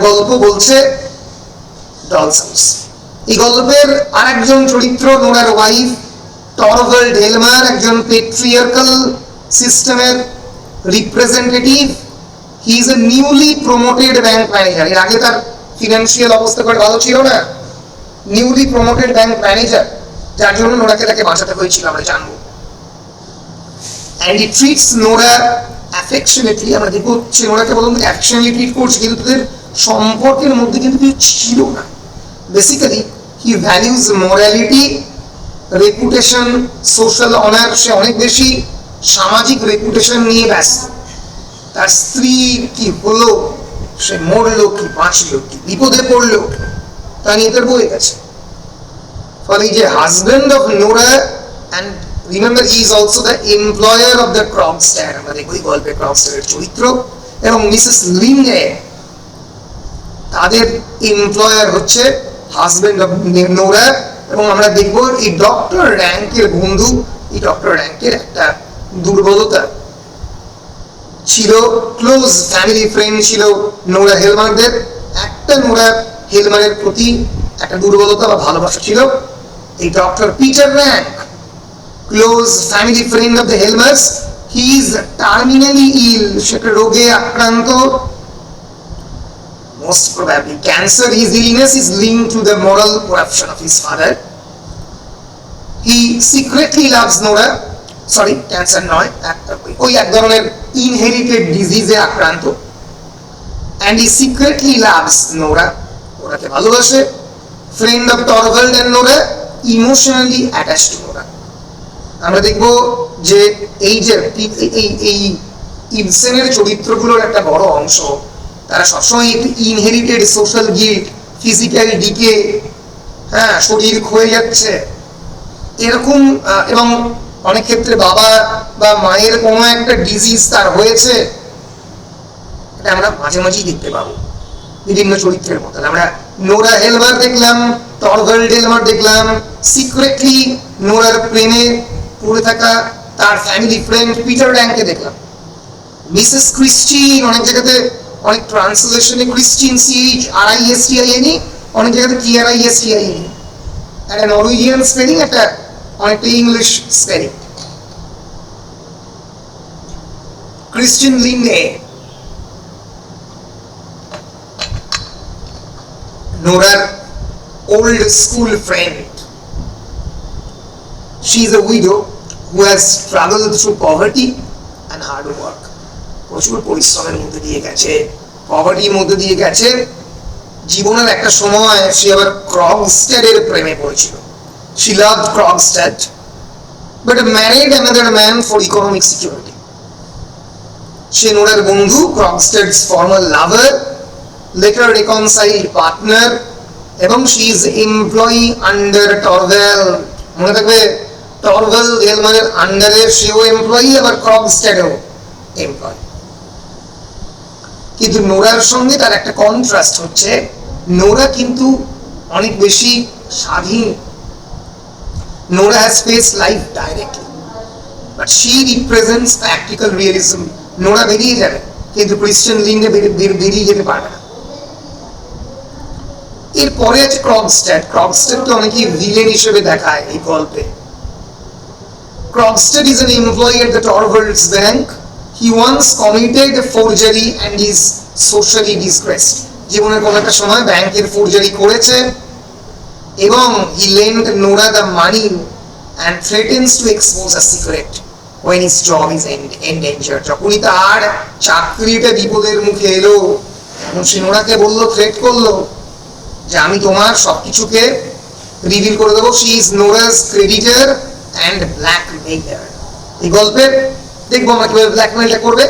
গল্প বলছে ডলস হাউস। এই গল্পের আরেকজন চরিত্র নোরার ওয়াইফ টরভাল্ড হেলমার, একজন পেট্রিয়ার্কাল সিস্টেমের representative. He is a newly promoted bank manager. এর আগে তার ফিনান্সিয়াল অবস্থা করে ভালো ছিল না, নিউলি প্রমোটেড ব্যাংক ম্যানেজার, যার জন্য নোরাকে তাকে বাঁচাতে হয়েছিল, আমরা জানবো। And he treats Nora অ্যাফেকশনেটলি। আমরা দেখবো সে নোরাকে বলুন অ্যাফেকশনেটলি ট্রিট করছে, কিন্তু তাদের সম্পর্কের মধ্যে কিন্তু কিছু ছিল না। Basically he values morality, reputation, social honour. সে অনেক বেশি সামাজিক রেপুটেশন নিয়ে ব্যস্ত। তার স্ত্রী কি হলো, সে মরলো কি বাঁচলো, কি বিপদে পড়লো, তা নিয়ে তার বয়ে গেছে। ফলে যে husband of Nora, and remember he is also the employer of the Krogstad. আমরা দেখব এই গল্পে ক্রপস্টারের চরিত্র, এবং মিসেস লিঙ্গে তাদের এমপ্লয়ার হচ্ছে হাজবেন্ড অফ নোরা। এবং আমরা দেখবো এই ডক্টর র্যাঙ্কের বন্ধু, এই ডক্টর র্যাঙ্কের একটা দুর্বলতা ছিল, ক্লোজ ফ্যামিলি ফ্রেন্ড ছিল নোরা হেলমারদের। একটা নোরা হেলমারের প্রতি একটা দুর্বলতা বা ভালোবাসা ছিল। এই doctor Peter Rank, close family friend of the Helmers, he is terminally ill. সেটা রোগে আক্রান্ত, most probably cancer. His illness is linked to the moral corruption of his father. He secretly loves Nora, sorry, cancer নয়, ওই এক ধরনের inherited ডিজিজে আক্রান্ত। and he secretly loves Nora, ওরাকে ভালোবাসে। friend of Torvald and Nora, emotionally attached to Nora। আমরা দেখব যে এই যে এই ইবসেনের চরিত্রগুলোর একটা বড় অংশ, তারা সবসময় একটু inherited social guilt, physical decay, হ্যাঁ, শরীর ক্ষয়ে যাচ্ছে এরকম, এবং অনেক ক্ষেত্রে বাবা বা মায়ের কোনো একটা ডিজিজ তার হয়েছে, এটা আমরা মাঝে মাঝেই দেখতে পাবো বিভিন্ন চরিত্রের মধ্যে। আমরা নোরা হেলবার দেখলাম, টরভাল্ড হেলবার দেখলাম, সিক্রেটলি নোরার প্রেমে পড়ে থাকা তার ফ্যামিলি ফ্রেন্ড পিটার ড্যাংকে দেখলাম। মিসেস ক্রিস্টিন, অনেক জায়গাতে অনেক ট্রান্সলেশনে ক্রিস্টিন CHRISTINE, অনেক জায়গাতে KRISTINE, একটা নরওয়েজিয়ান স্পেলিং, একটা অনেকটা English spelling. Kristine Linde, Nora's old school friend. She is a widow who has struggled through poverty and hard work. প্রচুর পরিশ্রমের মধ্যে দিয়ে গেছে, পভার্টির মধ্যে দিয়ে গেছে। জীবনের একটা সময় সে আবার ক্রগস্টেডের প্রেমে পড়েছিল। She loved Krogstad, but married another man for economic security. সে নোরার বন্ধু, Krogstad's former lover, later reconciled partner, এবং she is employee under Torvald, মনে থাকবে টরভাল্ড হেলমারের আন্ডারে সেও এমপ্লয়ি, আবার ক্রগস্টেডও এমপ্লয়ি। কিন্তু নোরার সঙ্গে তার একটা কন্ট্রাস্ট হচ্ছে, নোরা কিন্তু অনেক বেশি স্বাধীন। Nora has face life directly, but she represents practical realism. Nora বেরিয়ে যাবে, কিন্তু ক্রিশ্চিয়ান লিন্ডে বেরিয়ে যেতে পারবে না। এরপরে আছে ক্রগস্টেড। ক্রগস্টেডকে অনেকেই ভিলেন হিসেবে দেখায় এই গল্পে। Krogstad is an employee at the Torvalds Bank. He once committed a forgery and is socially disgraced. জীবনের কোনো একটা সময় ব্যাংকের ফোরজারি করেছে এবং he lent Nora the money and threatens to expose a secret when his job is endangered. যখনই তার চাকরিটা বিপদের মুখে এলো, এবং সে নোরাকে বললো, থ্রেট করলো যে আমি তোমার সবকিছুকে রিভিল করে দেবো। She is Nora's creditor and blackmailer. এই গল্পে দেখবো আমরা কিভাবে ব্ল্যাকমেইলটা করবে।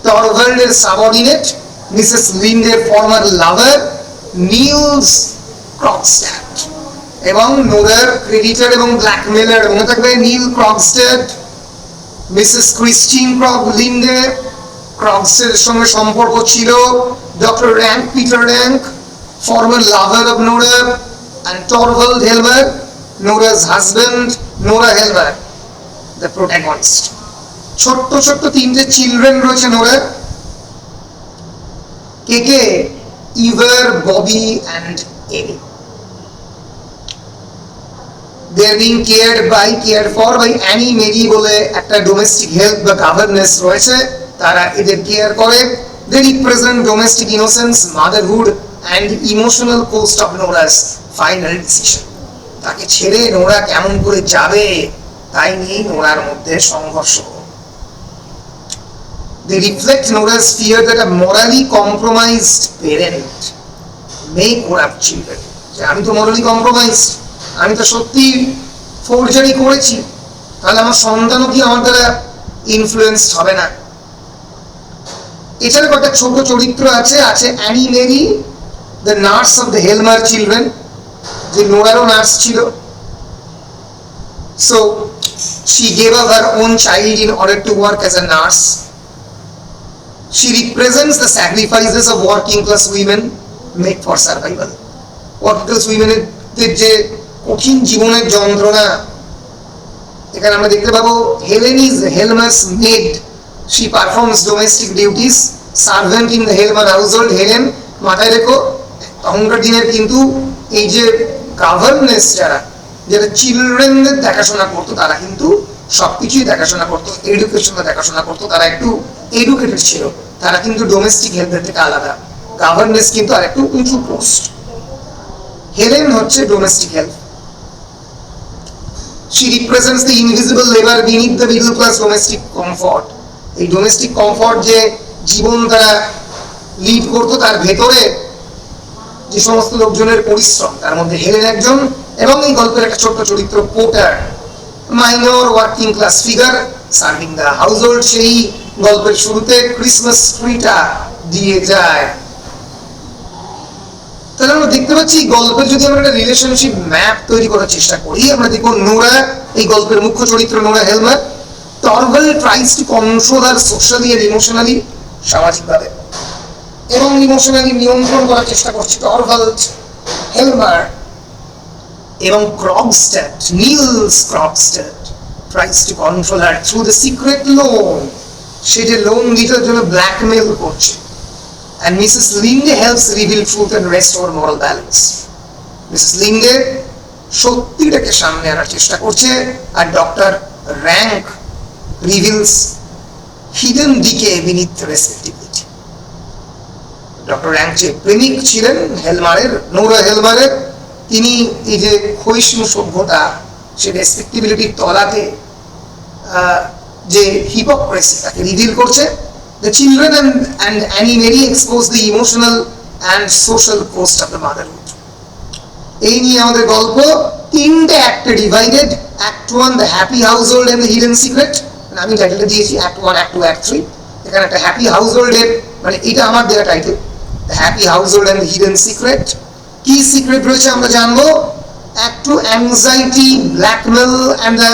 টরভাল্ডের সাবঅর্ডিনেট, মিসেস লিন্ডের ফর্মার লাভার নিলস ক্রগস্ট্যাড, এবং নোরার ক্রেডিটর এবং ব্ল্যাকমেইলার মনে থাকবে নীল ক্রগস্ট্যাড, মিসেস ক্রিস্টিন লিন্ডে। ক্রগস্ট্যাডের সঙ্গে সম্পর্ক ছিল doctor rank, Peter rank, former lover of Nora, and Torvald Helmer, Nora's husband, Nora Helmer, the protagonist. ছোট্ট ছোট্ট তিনটে চিলড্রেন রয়েছে নোরার। কে কে? Ivar, Bobby and Emmy. They are being cared for by Annie Mary বলে একটা ডোমেস্টিক হেল্প বা গভর্নেস রয়েছে, তারা এদের কেয়ার করে। They represent domestic innocence, motherhood and emotional cost of Nora's final decision. তাকে ছেড়ে নোরা কেমন করে যাবে, তাই নিয়ে নোরার মধ্যে সংঘর্ষ। They reflect Nora's fear that a morally compromised parent may corrupt children. যে আমি তো morally compromised, আমি তো সত্যি ফোরজারি করেছি, তাহলে আমার সন্তানও কি আমার দ্বারা ইনফ্লুয়েন্সড হবে না। এছাড়া কয়েকটা ছোট চরিত্র আছে Anne Marie, the nurse of the Helmer children, যে নোরারও নার্স ছিল। So she gave up her own child in order to work as a nurse. She represents the sacrifices of working class women make for survival. Working class women এর যে কঠিন জীবনের যন্ত্রণা এখানে আমরা দেখতে পাবো। Helen is Helmer's maid. She performs domestic duties, servant in the Helmer household. Helen, মাথায় রেখো, তখনকার দিনের কিন্তু এই যে গভর্নেন্স যারা চিলড্রেনদের দেখাশোনা করতো, তারা কিন্তু সবকিছুই দেখাশোনা করতো, এডুকেশনও দেখাশোনা করতো, তারা একটু এডুকেটেড ছিল, তারা কিন্তু ডোমেস্টিক হেল্পের থেকে আলাদা। গভর্নেন্স কিন্তু আর একটু উঁচু পোস্ট। হেলেন হচ্ছে domestic help. She represents the invisible labor beneath the middle class domestic comfort. এই ডোমেস্টিক কমফর্ট যে জীবন তারা লিড করতো, তার ভেতরে যে সমস্ত লোকজনের পরিশ্রম, তার মধ্যে হেলেন একজন। এবং এই গল্পের একটা ছোট্ট চরিত্র potter, minor working class figure serving the house hold, সেই গল্পের শুরুতে ক্রিসমাস ট্রিটা দিয়ে যায়। তাহলে আমরা দেখতে পাচ্ছি গল্পের যদি আমরা একটা রিলেশনশিপ ম্যাপ তৈরি করার চেষ্টা করি, আমরা দেখব নোরা, এই গল্পের মুখ্য চরিত্র Nora Helmer, Torvald tries to control her socially and emotionally, সামাজিকভাবে এবং ইমোশনালি নিয়ন্ত্রণ করার চেষ্টা করছে টরভাল হেলমার, এবং Krogstad, Nils Krogstad tries to control her through the secret loan, সে যে লোন দিতে জন্য ব্ল্যাকমেল করছে। And Mrs. Linde helps reveal truth and restore moral balance. Mrs. Linde সত্যিটাকে সামনে আনার চেষ্টা করছে, আর doctor Rank reveals hidden decay beneath respectability. Doctor Rank যে প্রেমিক ছিলেন হেলমারের, নোরা হেলমারের, তিনি এই যে ক্ষয়িষ্ণু সভ্যতা, সে রেসপেক্টিবিলিটির তলাতে যে হিপোক্রেসি তাকে রিভিল করছে। The children and Annie Mary expose the emotional and social cost of the motherhood. এই নিয়ে আমাদের গল্প তিনটে অ্যাক্টে divided. Act 1 the happy household and the hidden secret, আমি টাইটেলটা দিয়েছি অ্যাক্ট 1, অ্যাক্ট 2, অ্যাক্ট 3। এখানে একটা হ্যাপি হাউস হোল্ডের, মানে এটা আমার দেওয়া title, the happy household and the hidden secret. কি সিক্রেট রয়েছে আমরা জানবো। Act 2 anxiety, blackmail and the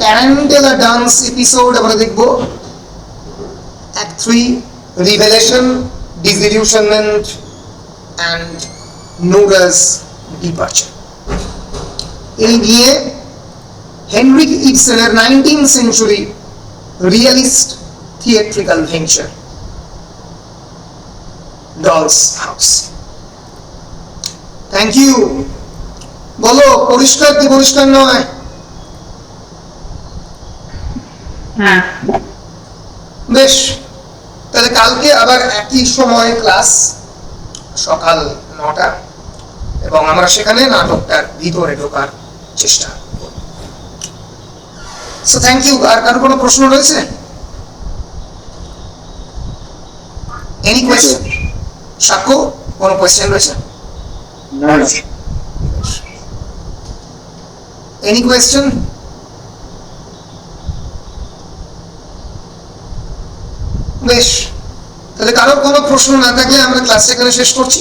tarantella dance episode আমরা দেখবো। Act 3 revelation, disillusionment and Nora's departure. এই নিয়ে Henrik ইবসেনের 19th century realist theatrical venture Doll's House. Thank you. বলো পরিষ্কার কি পরিষ্কার নয়? হ্যাঁ, বেশ, তাহলে কালকে আবার একই সময় ক্লাস, সকাল 9টা, এবং আমরা সেখানে নাটকটার ভিতরে ঢোকার চেষ্টা করব। So thank you. আর কারো কোনো প্রশ্ন রয়েছে? Any question? সাক্ষ্য, কোনো কোয়েশ্চেন রয়েছে? Any question? বেশ, তাহলে কারোর কোনো প্রশ্ন না থাকলে আমরা ক্লাসটা এখানে শেষ করছি।